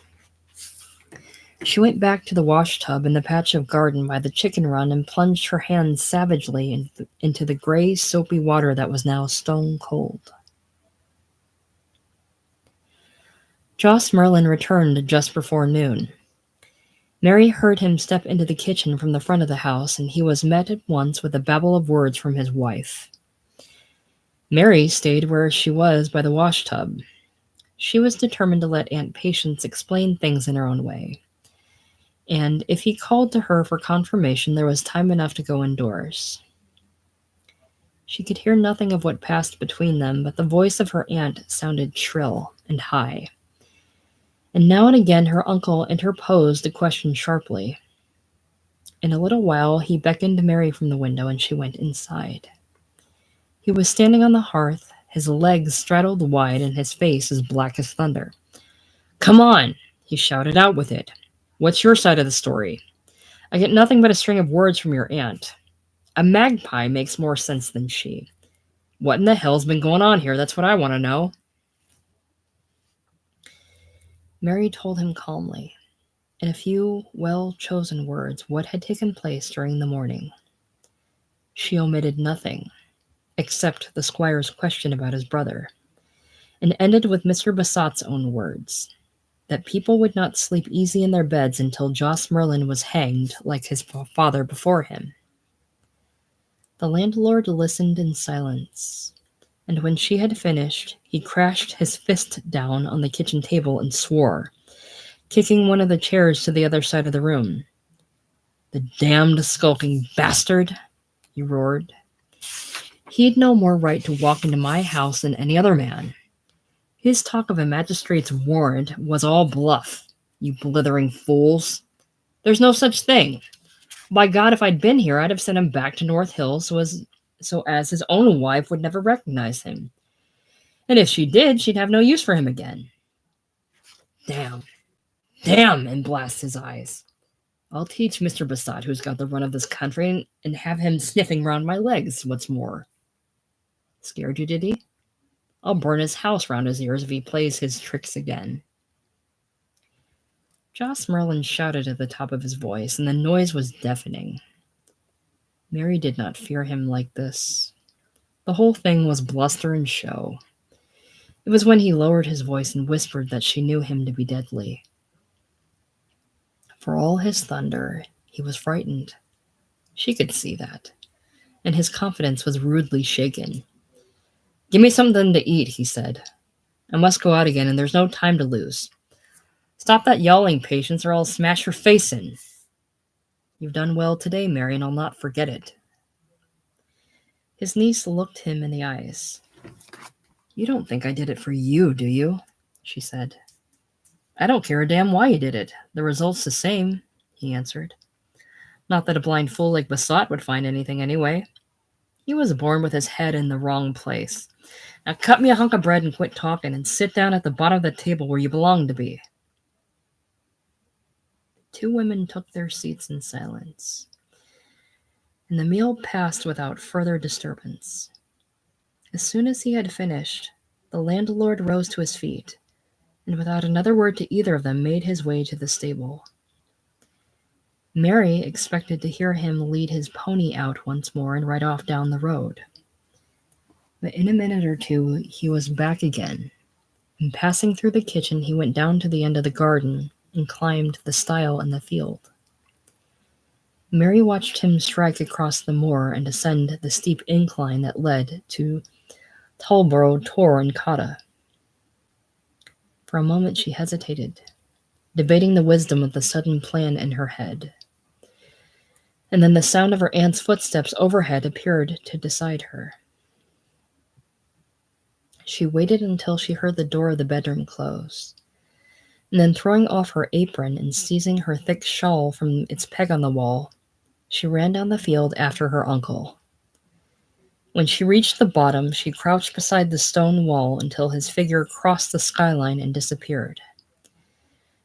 She went back to the wash tub in the patch of garden by the chicken run and plunged her hands savagely into the gray, soapy water that was now stone cold. Joss Merlin returned just before noon. Mary heard him step into the kitchen from the front of the house, and he was met at once with a babble of words from his wife. Mary stayed where she was by the wash tub. She was determined to let Aunt Patience explain things in her own way. And if he called to her for confirmation, there was time enough to go indoors. She could hear nothing of what passed between them, but the voice of her aunt sounded shrill and high. And now and again her uncle interposed a question sharply. In a little while he beckoned Mary from the window, and she went inside. He was standing on the hearth, his legs straddled wide and his face as black as thunder. "Come on!" he shouted. "Out with it. What's your side of the story? I get nothing but a string of words from your aunt. A magpie makes more sense than she. What in the hell's been going on here? That's what I want to know." Mary told him calmly, in a few well-chosen words, what had taken place during the morning. She omitted nothing, except the squire's question about his brother, and ended with Mr. Besot's own words, that people would not sleep easy in their beds until Joss Merlin was hanged like his father before him. The landlord listened in silence, and when she had finished, he crashed his fist down on the kitchen table and swore, kicking one of the chairs to the other side of the room. "The damned skulking bastard!" he roared. "He'd no more right to walk into my house than any other man. His talk of a magistrate's warrant was all bluff, you blithering fools. There's no such thing. By God, if I'd been here, I'd have sent him back to North Hill so as his own wife would never recognize him. And if she did, she'd have no use for him again. Damn, and blast his eyes. I'll teach Mr. Besot, who's got the run of this country, and have him sniffing round my legs, what's more. Scared you, did he? I'll burn his house round his ears if he plays his tricks again." Joss Merlin shouted at the top of his voice, and the noise was deafening. Mary did not fear him like this. The whole thing was bluster and show. It was when he lowered his voice and whispered that she knew him to be deadly. For all his thunder, he was frightened. She could see that, and his confidence was rudely shaken. "Give me something to eat," he said. "I must go out again, and there's no time to lose. Stop that yowling, Patience, or I'll smash your face in." "You've done well today, Mary, and I'll not forget it." His niece looked him in the eyes. "You don't think I did it for you, do you?" she said. "I don't care a damn why you did it. The result's the same," he answered. "Not that a blind fool like Besot would find anything anyway. He was born with his head in the wrong place. Now cut me a hunk of bread and quit talking and sit down at the bottom of the table where you belong to be. Two women took their seats in silence, and the meal passed without further disturbance. As soon as he had finished, the landlord rose to his feet, and without another word to either of them made his way to the stable. Mary expected to hear him lead his pony out once more and ride off down the road. But in a minute or two he was back again, and passing through the kitchen he went down to the end of the garden and climbed the stile in the field. Mary watched him strike across the moor and ascend the steep incline that led to Tulborough Tor and Cotta. For a moment she hesitated, debating the wisdom of the sudden plan in her head. And then the sound of her aunt's footsteps overhead appeared to decide her. She waited until she heard the door of the bedroom close, and then throwing off her apron and seizing her thick shawl from its peg on the wall, she ran down the field after her uncle. When she reached the bottom, she crouched beside the stone wall until his figure crossed the skyline and disappeared.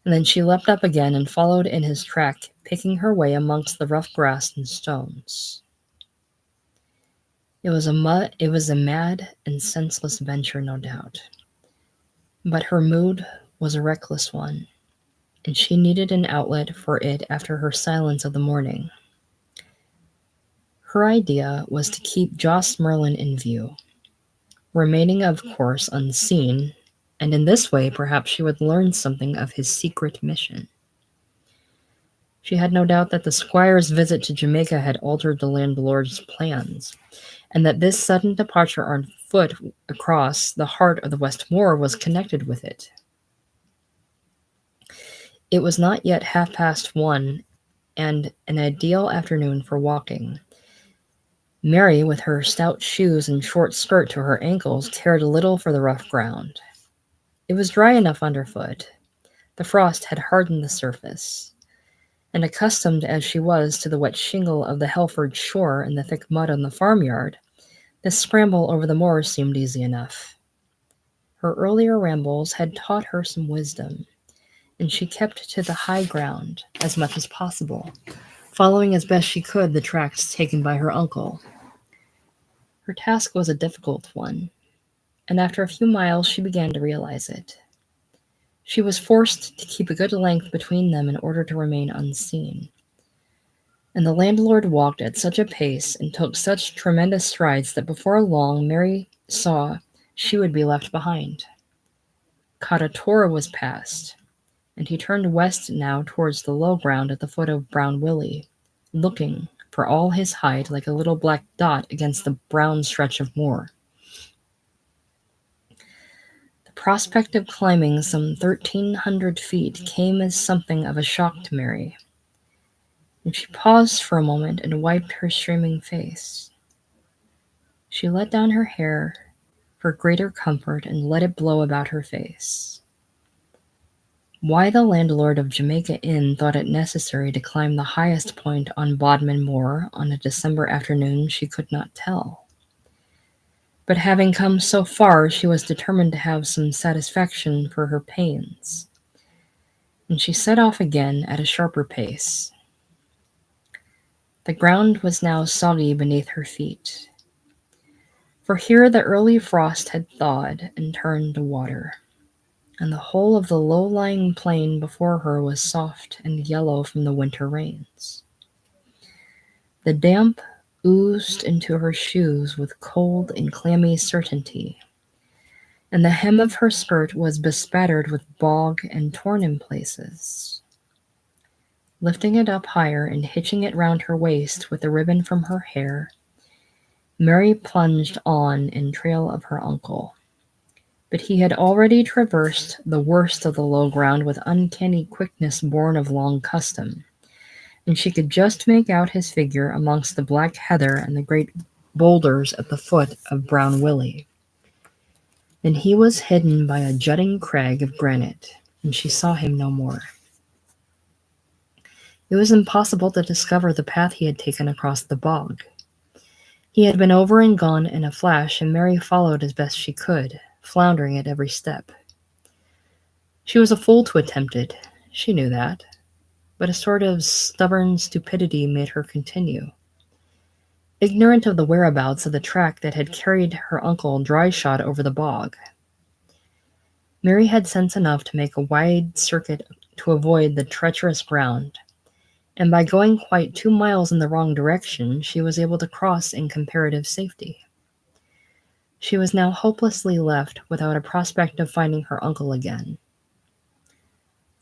And then she leapt up again and followed in his track, picking her way amongst the rough grass and stones. It was a mad and senseless venture, no doubt. But her mood was a reckless one, and she needed an outlet for it after her silence of the morning. Her idea was to keep Joss Merlin in view, remaining, of course, unseen, and in this way perhaps she would learn something of his secret mission. She had no doubt that the squire's visit to Jamaica had altered the landlord's plans, and that this sudden departure on foot across the heart of the West Moor was connected with it. It was not yet 1:30, and an ideal afternoon for walking. Mary, with her stout shoes and short skirt to her ankles, cared little for the rough ground. It was dry enough underfoot. The frost had hardened the surface, and accustomed as she was to the wet shingle of the Helford shore and the thick mud on the farmyard, the scramble over the moor seemed easy enough. Her earlier rambles had taught her some wisdom, and she kept to the high ground as much as possible, following as best she could the tracks taken by her uncle. Her task was a difficult one, and after a few miles she began to realize it. She was forced to keep a good length between them in order to remain unseen. And the landlord walked at such a pace and took such tremendous strides that before long Mary saw she would be left behind. Cotta Tor was passed, and he turned west now towards the low ground at the foot of Brown Willie, looking, for all his height, like a little black dot against the brown stretch of moor. The prospect of climbing some 1,300 feet came as something of a shock to Mary, and she paused for a moment and wiped her streaming face. She let down her hair for greater comfort and let it blow about her face. Why the landlord of Jamaica Inn thought it necessary to climb the highest point on Bodmin Moor on a December afternoon she could not tell. But having come so far, she was determined to have some satisfaction for her pains, and she set off again at a sharper pace. The ground was now soggy beneath her feet, for here the early frost had thawed and turned to water, and the whole of the low-lying plain before her was soft and yellow from the winter rains. The damp oozed into her shoes with cold and clammy certainty, and the hem of her skirt was bespattered with bog and torn in places. Lifting it up higher and hitching it round her waist with a ribbon from her hair, Mary plunged on in trail of her uncle. But he had already traversed the worst of the low ground with uncanny quickness born of long custom, and she could just make out his figure amongst the black heather and the great boulders at the foot of Brown Willie. Then he was hidden by a jutting crag of granite, and she saw him no more. It was impossible to discover the path he had taken across the bog. He had been over and gone in a flash, and Mary followed as best she could, floundering at every step. She was a fool to attempt it, she knew that, but a sort of stubborn stupidity made her continue. Ignorant of the whereabouts of the track that had carried her uncle dry-shod over the bog, Mary had sense enough to make a wide circuit to avoid the treacherous ground, and by going quite 2 miles in the wrong direction, she was able to cross in comparative safety. She was now hopelessly left without a prospect of finding her uncle again.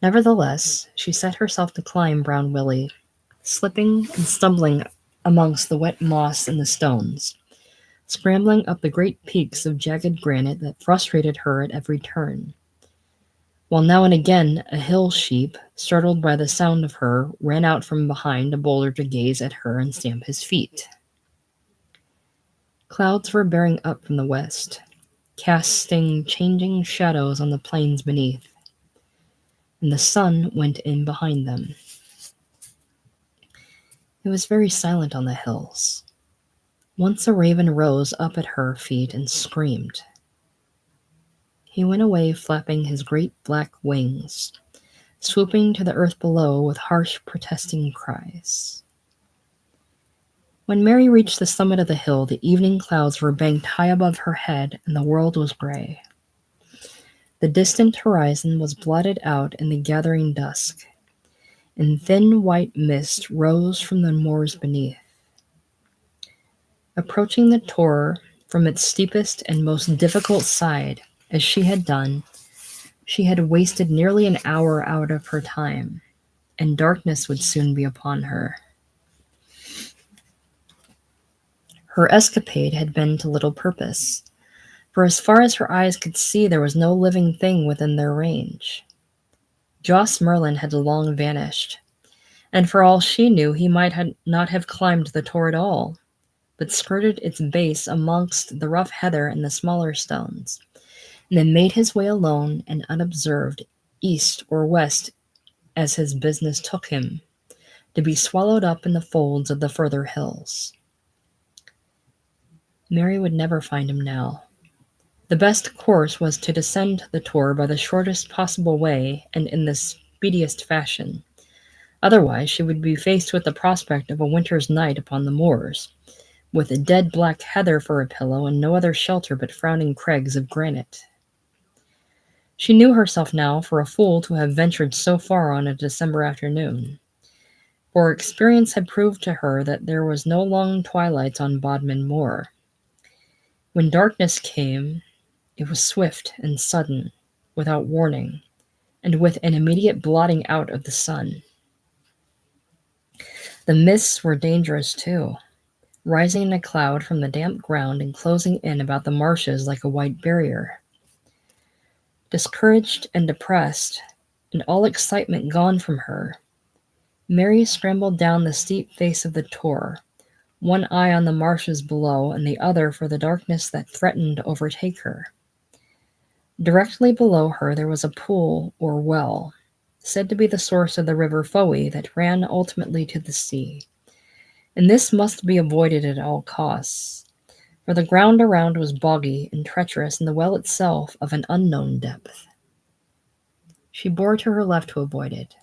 Nevertheless, she set herself to climb Brown Willie, slipping and stumbling amongst the wet moss and the stones, scrambling up the great peaks of jagged granite that frustrated her at every turn, while now and again a hill sheep, startled by the sound of her, ran out from behind a boulder to gaze at her and stamp his feet. Clouds were bearing up from the west, casting changing shadows on the plains beneath, and the sun went in behind them. It was very silent on the hills. Once a raven rose up at her feet and screamed. He went away flapping his great black wings, swooping to the earth below with harsh protesting cries. When Mary reached the summit of the hill, the evening clouds were banked high above her head and the world was gray. The distant horizon was blotted out in the gathering dusk, and thin white mist rose from the moors beneath. Approaching the Tor from its steepest and most difficult side, as she had done, she had wasted nearly an hour out of her time, and darkness would soon be upon her. Her escapade had been to little purpose, for as far as her eyes could see there was no living thing within their range. Joss Merlin had long vanished, and for all she knew he might not have climbed the Tor at all, but skirted its base amongst the rough heather and the smaller stones, and then made his way alone and unobserved east or west as his business took him, to be swallowed up in the folds of the further hills. Mary would never find him now. The best course was to descend the Tor by the shortest possible way and in the speediest fashion. Otherwise she would be faced with the prospect of a winter's night upon the moors, with a dead black heather for a pillow and no other shelter but frowning crags of granite. She knew herself now for a fool to have ventured so far on a December afternoon, for experience had proved to her that there was no long twilights on Bodmin Moor. When darkness came, it was swift and sudden, without warning, and with an immediate blotting out of the sun. The mists were dangerous too, rising in a cloud from the damp ground and closing in about the marshes like a white barrier. Discouraged and depressed, and all excitement gone from her, Mary scrambled down the steep face of the Tor, one eye on the marshes below and the other for the darkness that threatened to overtake her. Directly below her there was a pool or well, said to be the source of the river Fowey that ran ultimately to the sea, and this must be avoided at all costs, for the ground around was boggy and treacherous and the well itself of an unknown depth. She bore to her left to avoid it,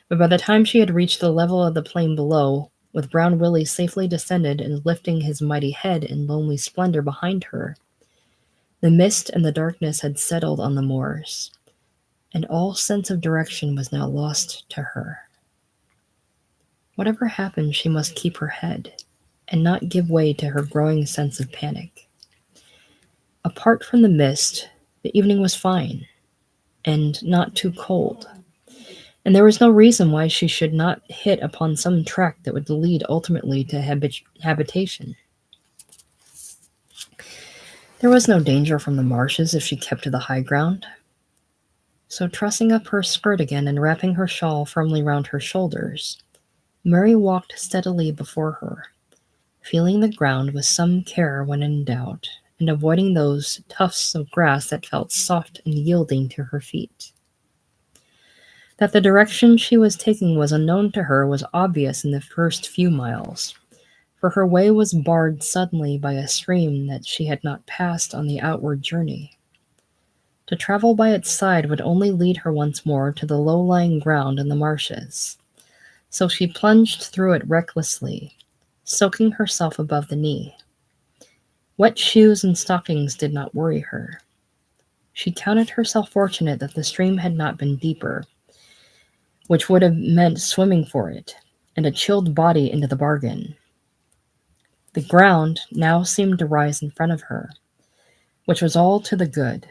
but by the time she had reached the level of the plain below, with Brown Willie safely descended and lifting his mighty head in lonely splendor behind her, the mist and the darkness had settled on the moors, and all sense of direction was now lost to her. Whatever happened, she must keep her head, and not give way to her growing sense of panic. Apart from the mist, the evening was fine, and not too cold, and there was no reason why she should not hit upon some track that would lead ultimately to habitation. There was no danger from the marshes if she kept to the high ground. So trussing up her skirt again and wrapping her shawl firmly round her shoulders, Mary walked steadily before her, feeling the ground with some care when in doubt, and avoiding those tufts of grass that felt soft and yielding to her feet. That the direction she was taking was unknown to her was obvious in the first few miles, for her way was barred suddenly by a stream that she had not passed on the outward journey. To travel by its side would only lead her once more to the low-lying ground in the marshes, so she plunged through it recklessly, soaking herself above the knee. Wet shoes and stockings did not worry her. She counted herself fortunate that the stream had not been deeper, which would have meant swimming for it, and a chilled body into the bargain. The ground now seemed to rise in front of her, which was all to the good,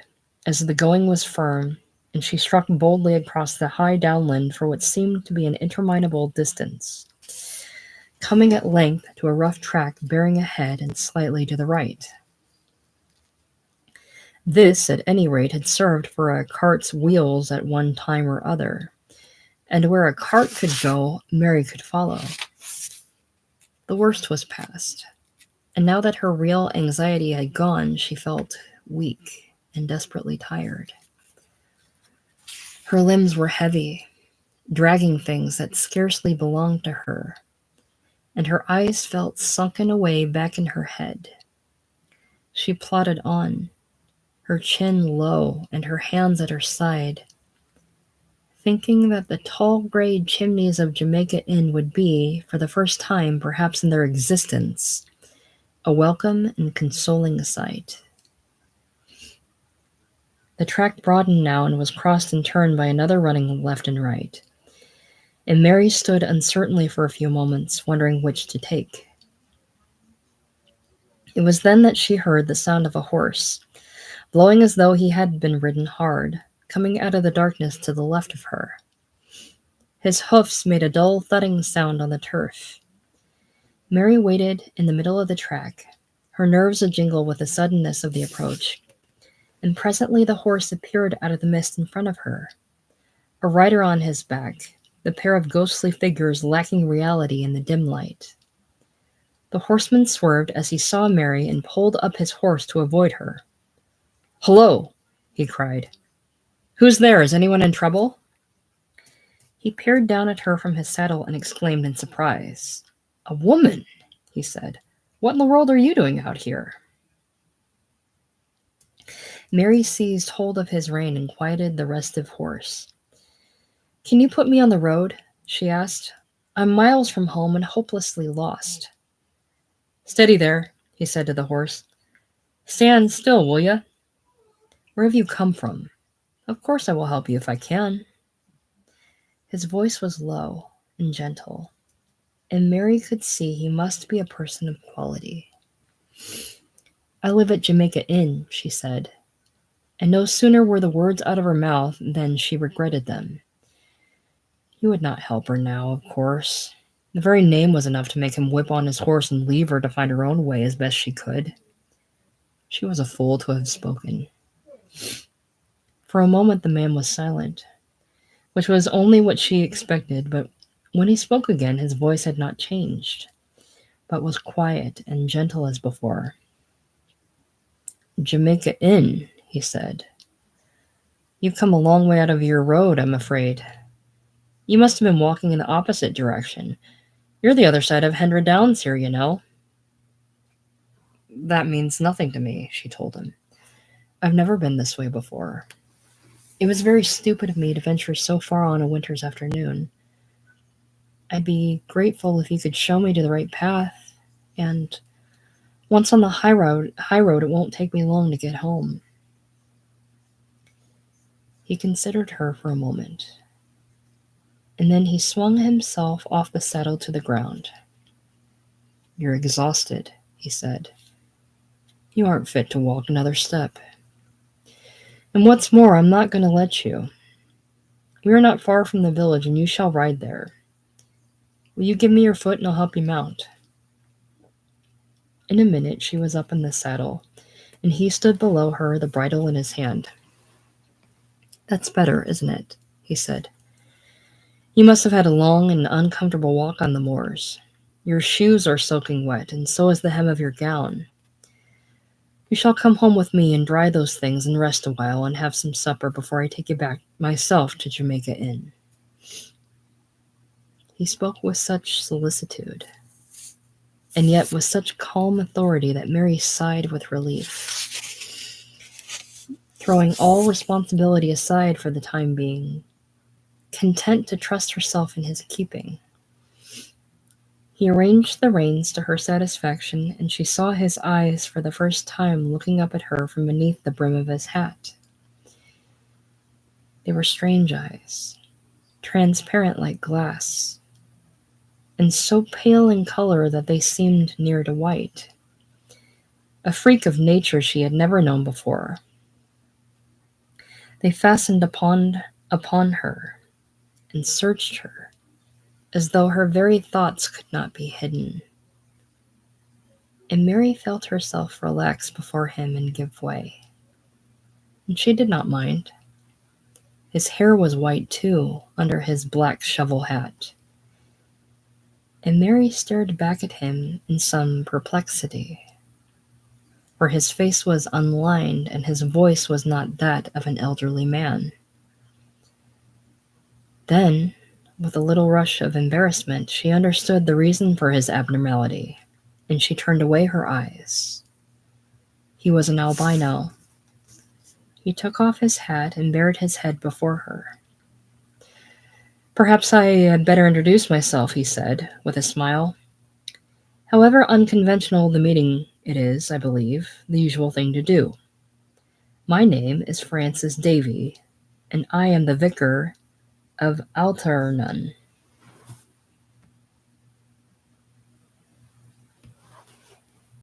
as the going was firm, and she struck boldly across the high downland for what seemed to be an interminable distance, coming at length to a rough track bearing ahead and slightly to the right. This, at any rate, had served for a cart's wheels at one time or other, and where a cart could go, Mary could follow. The worst was past, and now that her real anxiety had gone, she felt weak and desperately tired. Her limbs were heavy, dragging things that scarcely belonged to her, and her eyes felt sunken away back in her head. She plodded on, her chin low and her hands at her side, thinking that the tall gray chimneys of Jamaica Inn would be, for the first time perhaps in their existence, a welcome and consoling sight. The track broadened now and was crossed in turn by another running left and right, and Mary stood uncertainly for a few moments, wondering which to take. It was then that she heard the sound of a horse, blowing as though he had been ridden hard, coming out of the darkness to the left of her. His hoofs made a dull thudding sound on the turf. Mary waited in the middle of the track, her nerves a-jingle with the suddenness of the approach, and presently the horse appeared out of the mist in front of her, a rider on his back, the pair of ghostly figures lacking reality in the dim light. The horseman swerved as he saw Mary and pulled up his horse to avoid her. "Hello!" he cried. "Who's there? Is anyone in trouble?" He peered down at her from his saddle and exclaimed in surprise. "A woman!" he said. "What in the world are you doing out here?" Mary seized hold of his rein and quieted the restive horse. "Can you put me on the road?" she asked. "I'm miles from home and hopelessly lost." "Steady there," he said to the horse. "Stand still, will you? Where have you come from? Of course I will help you if I can." His voice was low and gentle, and Mary could see he must be a person of quality. "I live at Jamaica Inn," she said, and no sooner were the words out of her mouth than she regretted them. He would not help her now, of course. The very name was enough to make him whip on his horse and leave her to find her own way as best she could. She was a fool to have spoken. For a moment the man was silent, which was only what she expected, but when he spoke again, his voice had not changed, but was quiet and gentle as before. "Jamaica Inn," he said. "You've come a long way out of your road, I'm afraid. You must have been walking in the opposite direction. You're the other side of Hendra Downs here, you know." "That means nothing to me," she told him. "I've never been this way before. It was very stupid of me to venture so far on a winter's afternoon. I'd be grateful if you could show me to the right path, and once on the high road, it won't take me long to get home." He considered her for a moment, and then he swung himself off the saddle to the ground. "You're exhausted," he said. "You aren't fit to walk another step. And what's more, I'm not going to let you. We are not far from the village, and you shall ride there. Will you give me your foot, and I'll help you mount?" In a minute she was up in the saddle, and he stood below her, the bridle in his hand. "That's better, isn't it?" he said. "You must have had a long and uncomfortable walk on the moors. Your shoes are soaking wet, and so is the hem of your gown. You shall come home with me and dry those things and rest a while and have some supper before I take you back myself to Jamaica Inn." He spoke with such solicitude, and yet with such calm authority that Mary sighed with relief. Throwing all responsibility aside for the time being, content to trust herself in his keeping. He arranged the reins to her satisfaction, and she saw his eyes for the first time looking up at her from beneath the brim of his hat. They were strange eyes, transparent like glass, and so pale in color that they seemed near to white. A freak of nature she had never known before. They fastened upon her and searched her, as though her very thoughts could not be hidden. And Mary felt herself relax before him and give way. And she did not mind. His hair was white too, under his black shovel hat. And Mary stared back at him in some perplexity, for his face was unlined and his voice was not that of an elderly man. Then, with a little rush of embarrassment, she understood the reason for his abnormality, and she turned away her eyes. He was an albino. He took off his hat and bared his head before her. "Perhaps I had better introduce myself," he said, with a smile. "However unconventional the meeting, it is, I believe, the usual thing to do. My name is Francis Davy, and I am the vicar of Alternan."